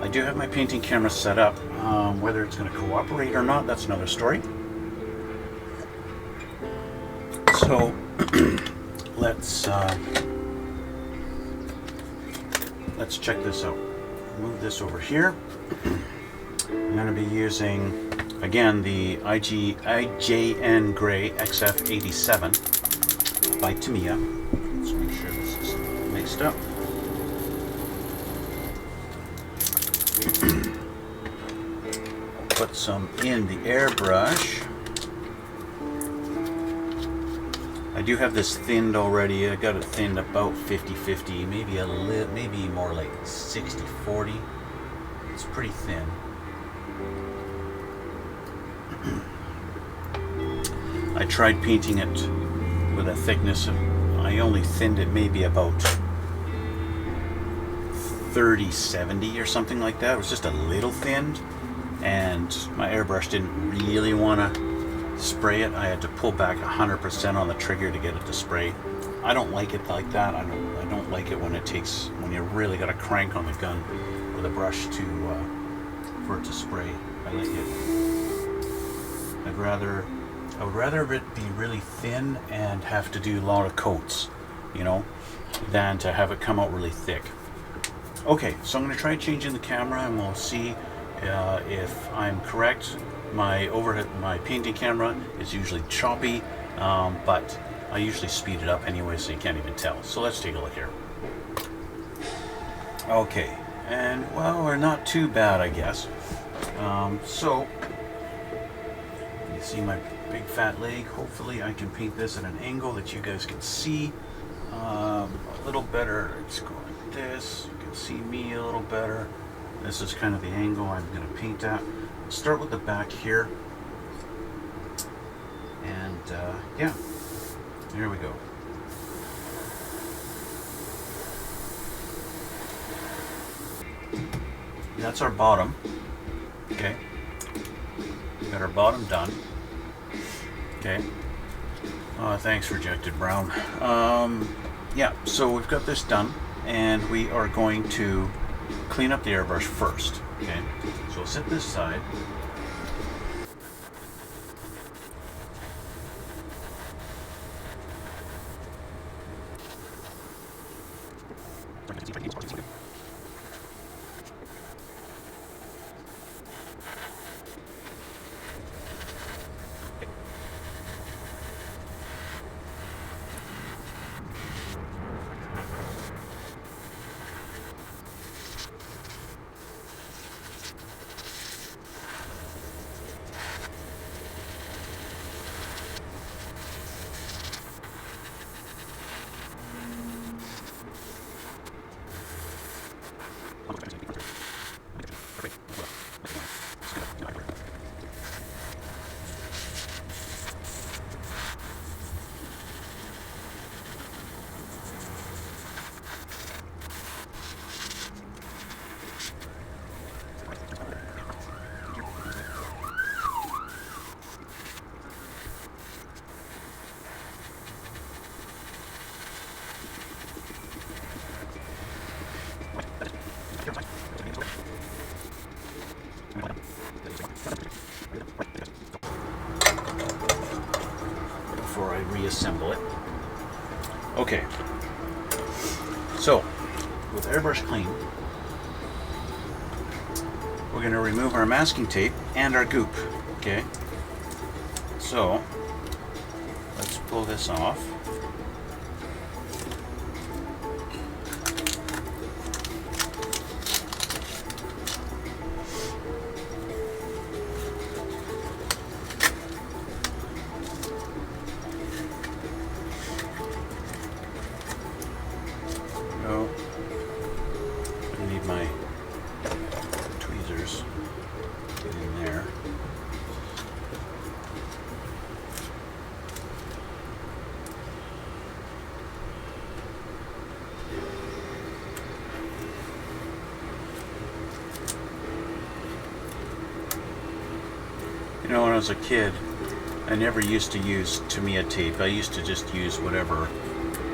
I do have my painting camera set up. Whether it's going to cooperate or not, that's another story. So let's check this out. Move this over here. I'm going to be using again the IJN Gray XF87 by Tamiya. Let's make sure this is mixed up. Put some in the airbrush. I do have this thinned already. I got it thinned about 50-50, maybe a little, maybe more like 60-40. It's pretty thin. I tried painting it with a thickness of, I only thinned it maybe about 30-70 or something like that. It was just a little thinned, and my airbrush didn't really want to spray it. I had to pull back 100% on the trigger to get it to spray. I don't like it like that. I don't like it when you really got to crank on the gun with a brush for it to spray. I like it. I would rather it be really thin and have to do a lot of coats, than to have it come out really thick. Okay, so I'm going to try changing the camera, and we'll see if I'm correct. My painting camera is usually choppy, but I usually speed it up anyway, so you can't even tell. So let's take a look here. Okay, and well, we're not too bad, I guess. So you see my big fat leg. Hopefully I can paint this at an angle that you guys can see a little better. Let's go like this. You can see me a little better. This is kind of the angle I'm going to paint at. Start with the back here, and yeah, here we go. that's our bottom. Okay, we got our bottom done. Okay. Thanks, Rejected Brown. Yeah, so we've got this done, and we are going to clean up the airbrush first. Okay, so we'll set this side. Before I reassemble it. Okay, so with airbrush clean, we're going to remove our masking tape and our goop. Okay, so let's pull this off. I need my tweezers. Get in there. You know, when I was a kid, I never used to use Tamiya tape. I used to just use whatever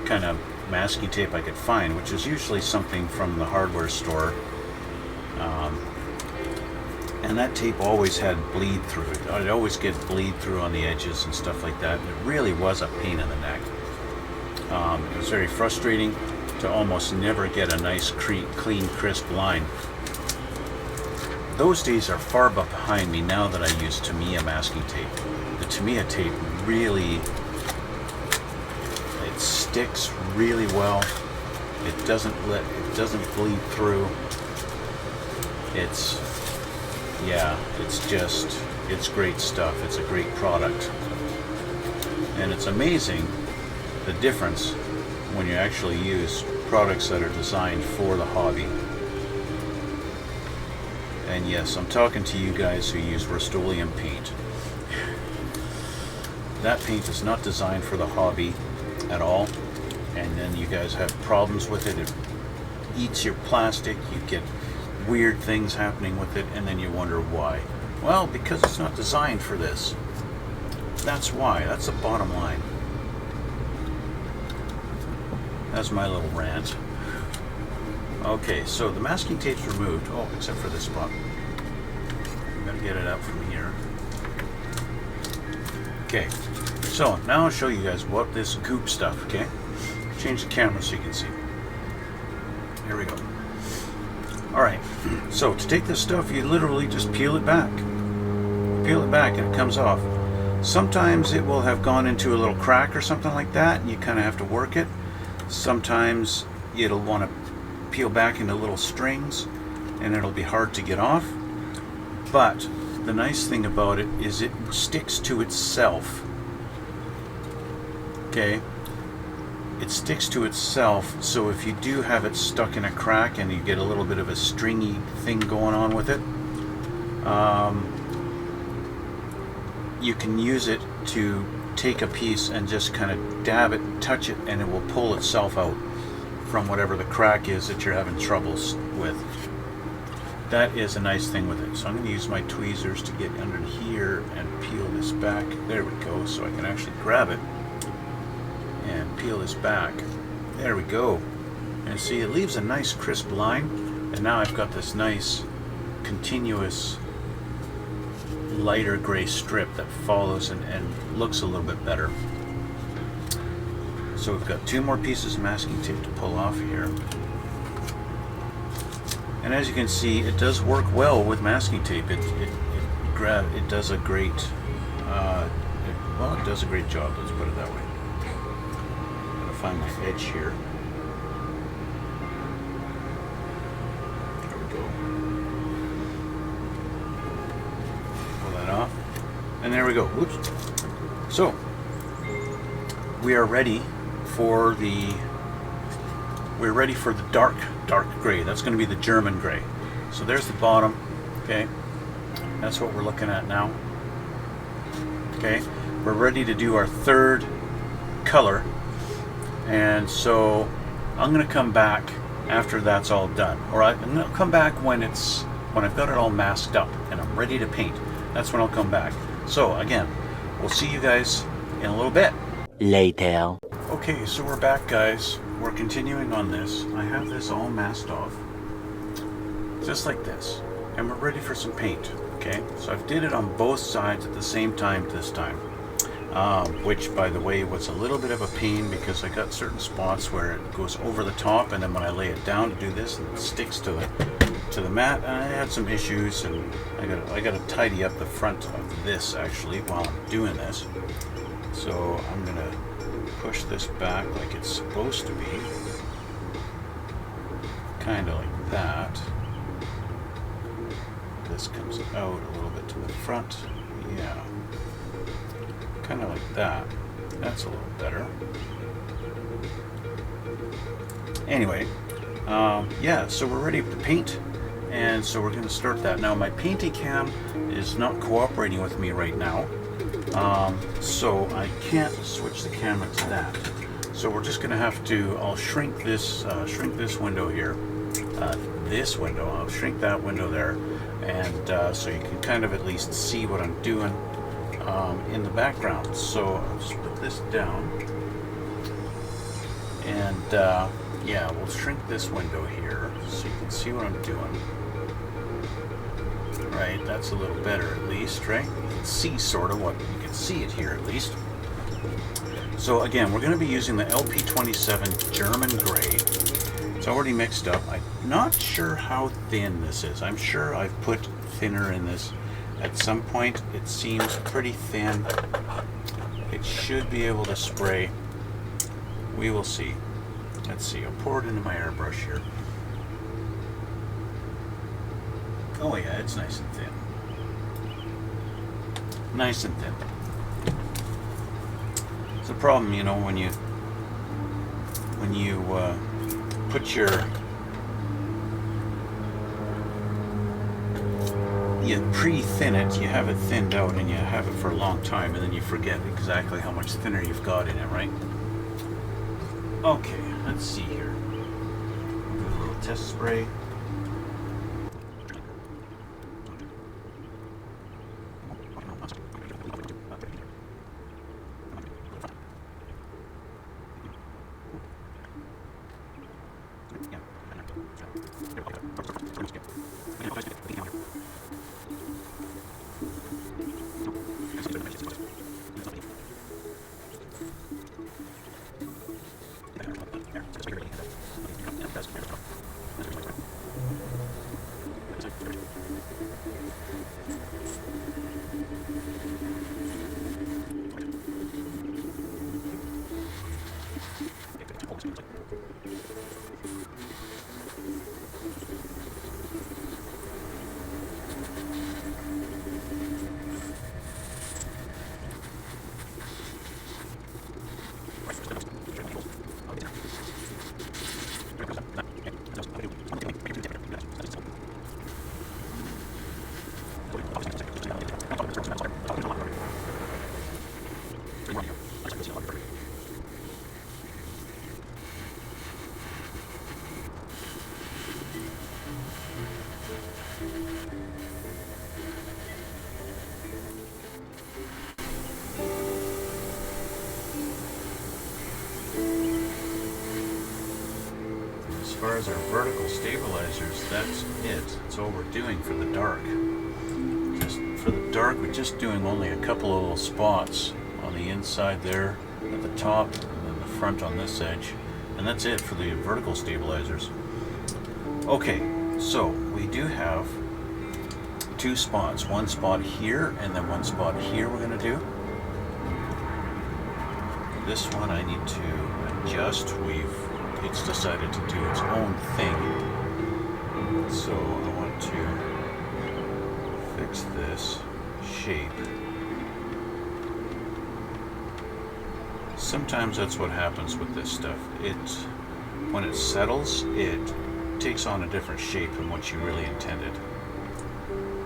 kind of masking tape I could find, which is usually something from the hardware store. And that tape always had bleed through it. I'd always get bleed through on the edges and stuff like that. It really was a pain in the neck. It was very frustrating to almost never get a nice, clean, crisp line. Those days are far behind me now that I use Tamiya masking tape. The Tamiya tape really, it sticks really well. It doesn't bleed through. It's great stuff. It's a great product. And it's amazing the difference when you actually use products that are designed for the hobby. And yes, I'm talking to you guys who use Rust-Oleum paint. That paint is not designed for the hobby at all. And then you guys have problems with it. It eats your plastic. You get weird things happening with it, and then you wonder why. Well, because it's not designed for this. That's why. That's the bottom line. That's my little rant. Okay, so the masking tape's removed. Oh, except for this spot. I'm gonna get it out from here. Okay, so now I'll show you guys what this goop stuff, okay? Change the camera so you can see. Here we go. Alright, so to take this stuff, you literally just peel it back. Peel it back and it comes off. Sometimes it will have gone into a little crack or something like that, and you kind of have to work it. Sometimes it'll want to peel back into little strings, and it'll be hard to get off. But the nice thing about it is it sticks to itself. Okay? It sticks to itself, so if you do have it stuck in a crack and you get a little bit of a stringy thing going on with it, you can use it to take a piece and just kind of dab it, touch it, and it will pull itself out from whatever the crack is that you're having troubles with. that is a nice thing with it. So I'm going to use my tweezers to get under here and peel this back. There we go. So I can actually grab it and peel this back. There we go. And see, it leaves a nice crisp line. And now I've got this nice continuous lighter gray strip that follows and looks a little bit better. So we've got 2 more pieces of masking tape to pull off here. And as you can see, it does work well with masking tape. It does a great it does a great job, let's put it that way. I'm gonna find my edge here. There we go. Pull that off. And there we go. Whoops. So we are ready for the dark gray. That's going to be the German gray. So there's the bottom. Okay, that's what we're looking at now. Okay, we're ready to do our 3rd color, and so I'm going to come back after that's all done. Or I'm going to come back when I've got it all masked up and I'm ready to paint. That's when I'll come back. So again, we'll see you guys in a little bit. Later. Okay, so we're back, guys. We're continuing on this. I have this all masked off, just like this, and we're ready for some paint. Okay, so I've did it on both sides at the same time this time, which, by the way, was a little bit of a pain because I got certain spots where it goes over the top, and then when I lay it down to do this, it sticks to the mat. And I had some issues, and I got to tidy up the front of this actually while I'm doing this. So I'm gonna push this back like it's supposed to be, kind of like that. This comes out a little bit to the front, yeah, kind of like that. That's a little better. Anyway, yeah, so we're ready to paint, and so we're going to start that. Now my painting cam is not cooperating with me right now. So I can't switch the camera to that. So we're just going to have to, I'll shrink this window here, this window, I'll shrink that window there, and so you can kind of at least see what I'm doing in the background. So I'll just put this down, and yeah, we'll shrink this window here so you can see what I'm doing. Right, that's a little better at least, right? You can see sort of what, you can see it here at least. So again, we're going to be using the LP27 German Gray. It's already mixed up. I'm not sure how thin this is. I'm sure I've put thinner in this at some point. It seems pretty thin. It should be able to spray. We will see. Let's see, I'll pour it into my airbrush here. Oh yeah, it's nice and thin. Nice and thin. It's a problem, you know, when you put you pre-thin it, you have it thinned out, and you have it for a long time, and then you forget exactly how much thinner you've got in it, right? Okay, let's see here. Do a little test spray. as our vertical stabilizers, that's it. That's all we're doing for the dark. Just for the dark, we're just doing only a couple of little spots on the inside there at the top, and then the front on this edge, and that's it for the vertical stabilizers. Okay, so we do have two spots, one spot here and then one spot here we're going to do. This one I need to adjust. It's decided to do its own thing, so I want to fix this shape. Sometimes that's what happens with this stuff. When it settles, it takes on a different shape than what you really intended.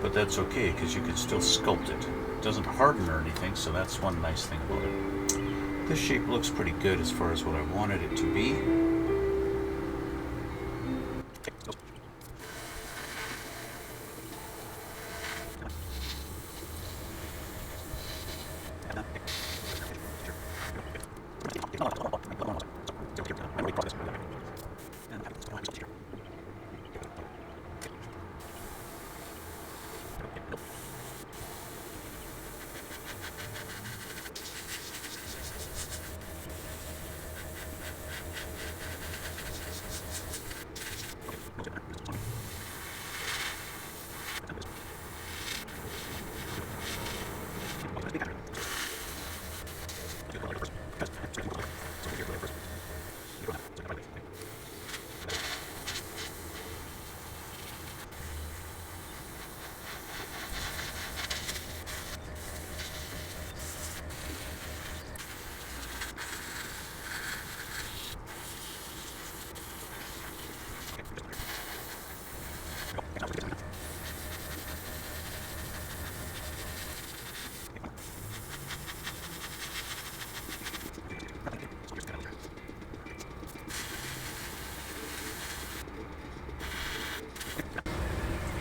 But that's okay, because you can still sculpt it. It doesn't harden or anything, so that's one nice thing about it. This shape looks pretty good as far as what I wanted it to be.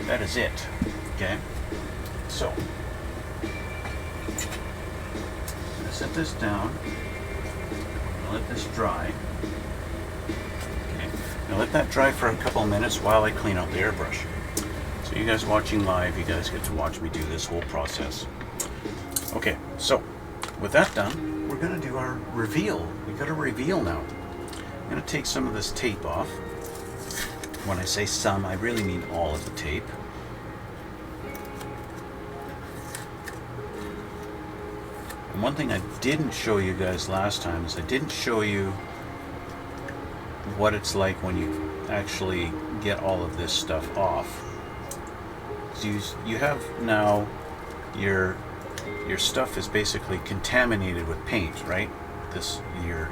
That is it. Okay, so I'm going to set this down. I'm going to let this dry. Okay, now let that dry for a couple of minutes while I clean out the airbrush. So you guys watching live, you guys get to watch me do this whole process. Okay, so with that done, we're going to do our reveal. We got a reveal now. I'm going to take some of this tape off. When I say some, I really mean all of the tape. And one thing I didn't show you guys last time is I didn't show you what it's like when you actually get all of this stuff off. So you have now your stuff is basically contaminated with paint, right? This your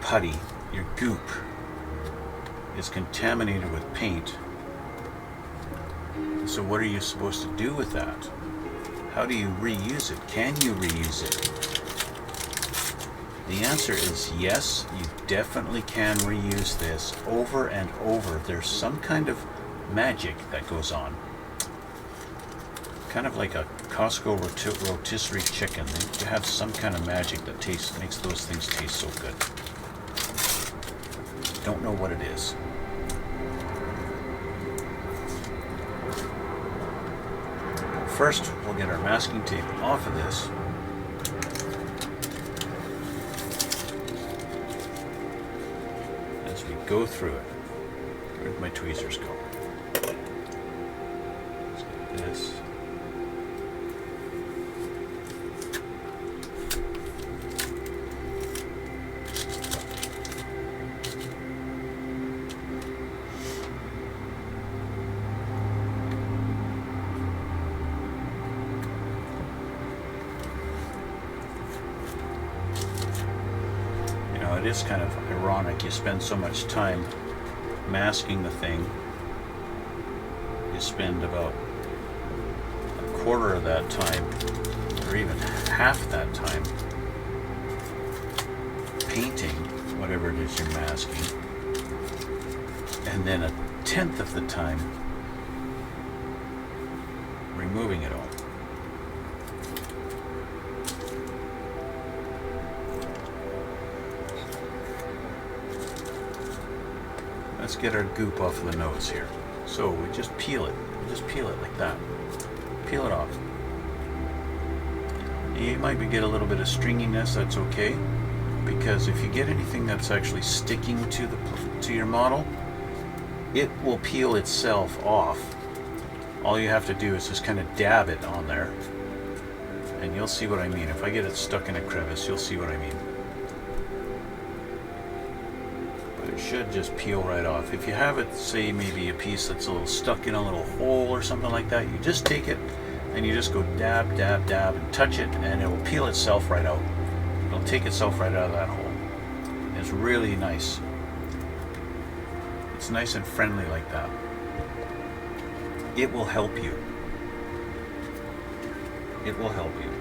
putty, your goop is contaminated with paint. So what are you supposed to do with that? How do you reuse it? Can you reuse it? The answer is yes, you definitely can reuse this over and over. There's some kind of magic that goes on. Kind of like a Costco rotisserie chicken. They have some kind of magic that makes those things taste so good. Don't know what it is. First, we'll get our masking tape off of this. As we go through it. Where'd my tweezers go? Let's get this. It is kind of ironic. You spend so much time masking the thing. You spend about a quarter of that time, or even half that time, painting whatever it is you're masking, and then a tenth of the time removing it all. let's get our goop off of the nose here. So we just peel it. We just peel it like that. Peel it off. You might get a little bit of stringiness. That's okay, because if you get anything that's actually sticking to your model, it will peel itself off. All you have to do is just kind of dab it on there, and you'll see what I mean. If I get it stuck in a crevice, you'll see what I mean. But it should just peel right off. If you have it, say maybe a piece that's a little stuck in a little hole or something like that, you just take it and you just go dab, dab, dab, and touch it, and it will peel itself right out. It'll take itself right out of that hole. It's really nice. It's nice and friendly like that. It will help you. It will help you.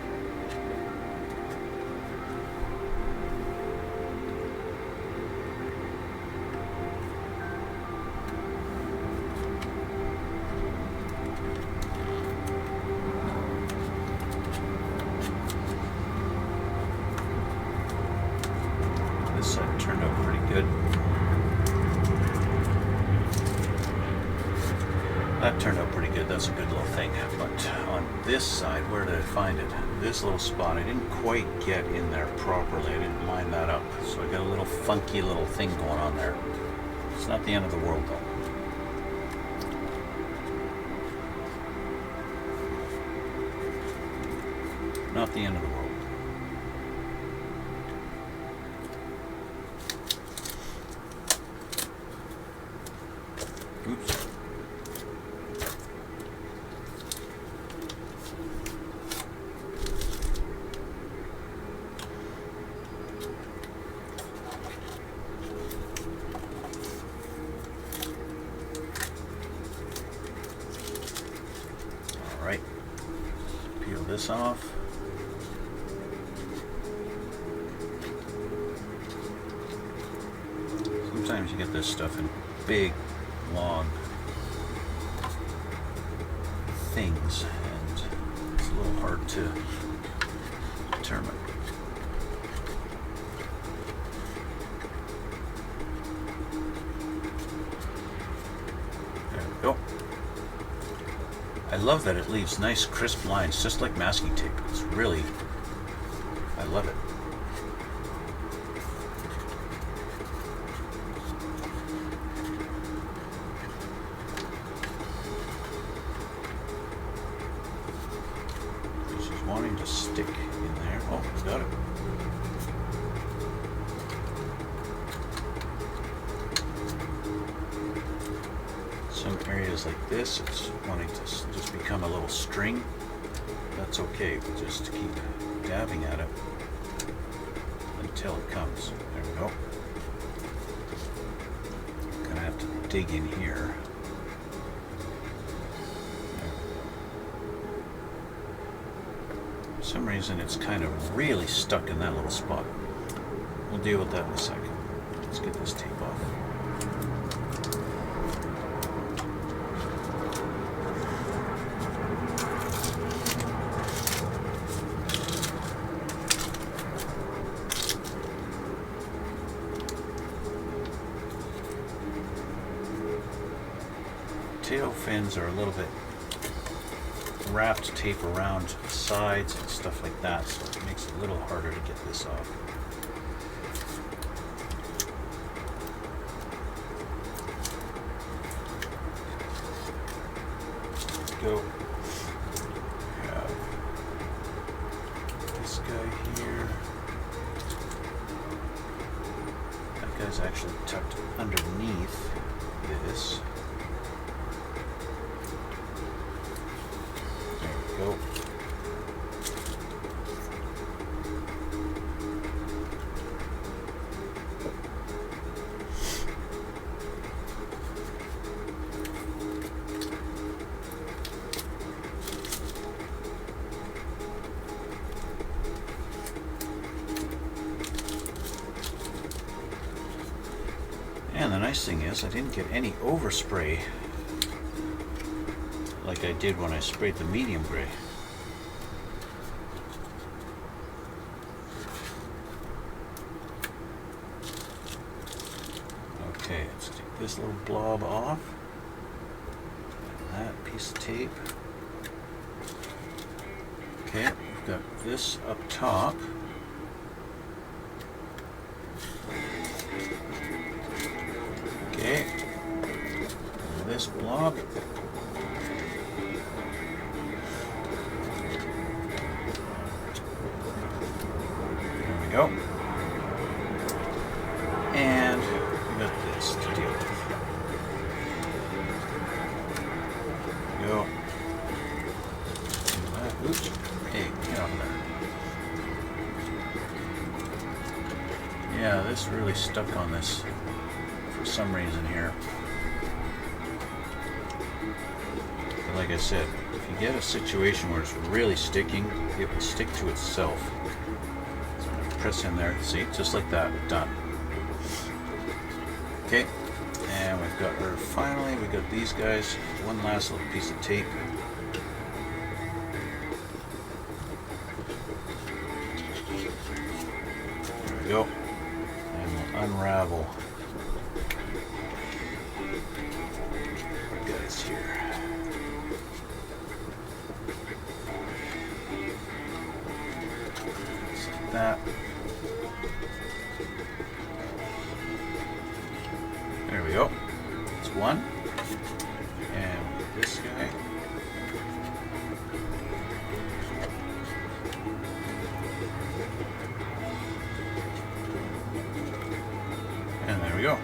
This side turned out pretty good. That turned out pretty good. That's a good little thing. But on this side, where did I find it? This little spot, I didn't quite get in there properly. I didn't line that up. So I got a little funky little thing going on there. It's not the end of the world though. Not the end of the world. Oops. All right. Peel this off. Sometimes you get this stuff in big, long things, and it's a little hard to determine. There we go. I love that it leaves nice crisp lines, just like masking tape. It's really, I love it. Wanting to stick in there. Oh, we got it. Some areas like this, it's wanting to just become a little string. That's okay. We just keep dabbing at it until it comes. There we go. Gonna have to dig in here. For some reason it's kind of really stuck in that little spot. We'll deal with that in a second. Let's get this tape off. Tail fins are a little bit wrapped tape around the sides and stuff like that, so it makes it a little harder to get this off. Go. Have this guy here. That guy's actually tucked underneath this. Go. And the nice thing is I didn't get any overspray like I did when I sprayed the medium gray. Okay, let's take this little blob off. That piece of tape. Okay, we've got this up top. Okay, this blob. There we go. And we've got this to deal with. Go. Oops. Hey, get off there. Yeah, this really stuck on this for some reason here. But like I said, if you get a situation where it's really sticking, it will stick to itself. So I'm going to press in there. See, just like that. Done. Okay. And we've got our, finally, we got these guys. One last little piece of tape. There we go. And we'll unravel our guys here. Just like that. There we go. That's one. And this guy. And there we go.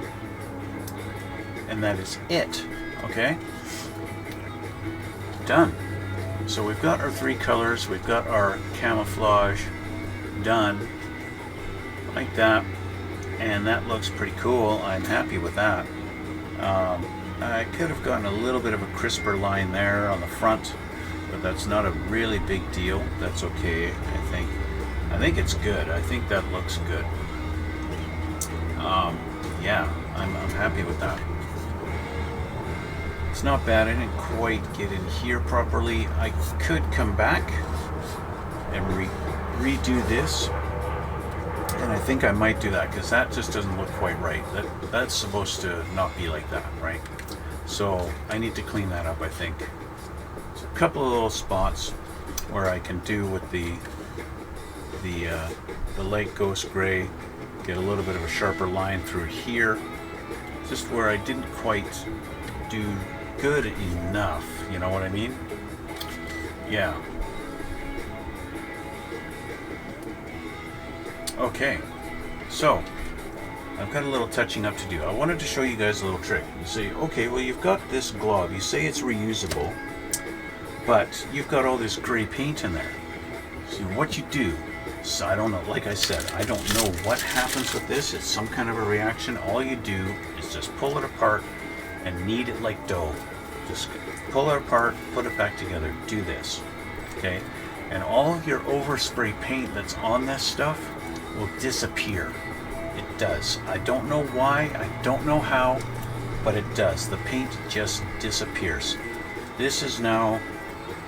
And that is it. Okay? Done. So we've got our three colors. We've got our camouflage done. Like that. And that looks pretty cool. I'm happy with that. I could have gotten a little bit of a crisper line there on the front, but that's not a really big deal. That's okay, I think it's good. I think that looks good. Yeah, I'm happy with that. It's not bad. I didn't quite get in here properly. I could come back and redo this. And I think I might do that because that just doesn't look quite right. That's supposed to not be like that, right? So I need to clean that up, I think. So a couple of little spots where I can do with the light ghost gray, get a little bit of a sharper line through here. Just where I didn't quite do good enough, you know what I mean? Yeah. Okay, so I've got a little touching up to do. I wanted to show you guys a little trick. You say, okay, well, you've got this glob. You say it's reusable, but you've got all this gray paint in there. So what you do, so I don't know, like I said, I don't know what happens with this. It's some kind of a reaction. All you do is just pull it apart and knead it like dough. Just pull it apart, put it back together. Do this, okay? And all of your overspray paint that's on this stuff will disappear. It does. I don't know why, I don't know how, but it does. The paint just disappears. This is now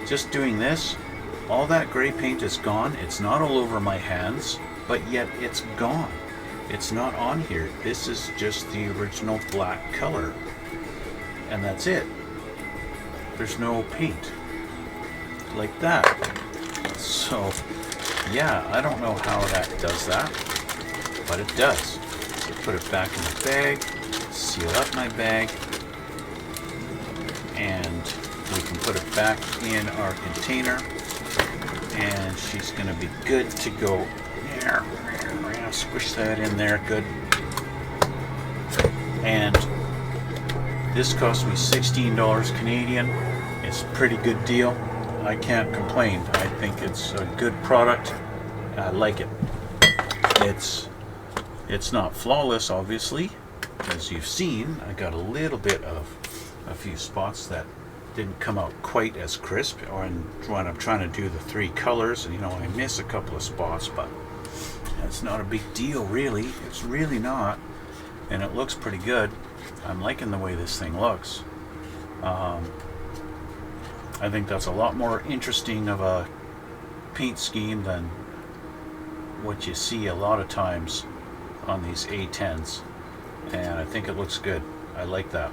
just doing this. All that gray paint is gone. It's not all over my hands, but yet it's gone. It's not on here. This is just the original black color, and that's it. There's no paint like that. So yeah, I don't know how that does that, but it does. So put it back in the bag, seal up my bag, and we can put it back in our container, and she's going to be good to go. There, we're going to squish that in there, good. And this cost me $16 Canadian. It's a pretty good deal. I can't complain. I think it's a good product. I like it. It's not flawless, obviously, as you've seen. I got a little bit of a few spots that didn't come out quite as crisp, or when I'm trying to do the three colors, and I miss a couple of spots, but it's not a big deal, really. It's really not, and it looks pretty good. I'm liking the way this thing looks. I think that's a lot more interesting of a paint scheme than what you see a lot of times on these A-10s, and I think it looks good. I like that.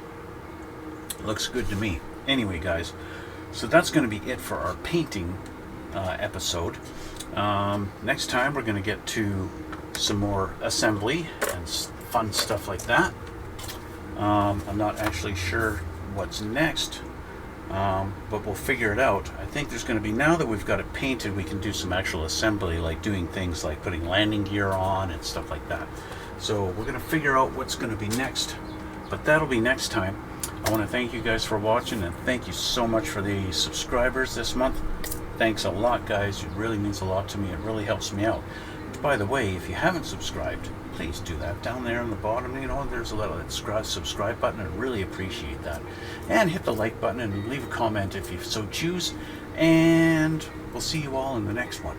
Looks good to me. Anyway, guys, so that's going to be it for our painting episode. Next time we're going to get to some more assembly and fun stuff like that. I'm not actually sure what's next, but we'll figure it out. I think there's going to be, now that we've got it painted, we can do some actual assembly, like doing things like putting landing gear on and stuff like that. So we're going to figure out what's going to be next, but that'll be next time. I want to thank you guys for watching, and thank you so much for the subscribers this month. Thanks a lot, guys. It really means a lot to me. It really helps me out. By the way, if you haven't subscribed, please do that. Down there on the bottom, you know, there's a little subscribe button. I really appreciate that. And hit the like button and leave a comment if you so choose. And we'll see you all in the next one.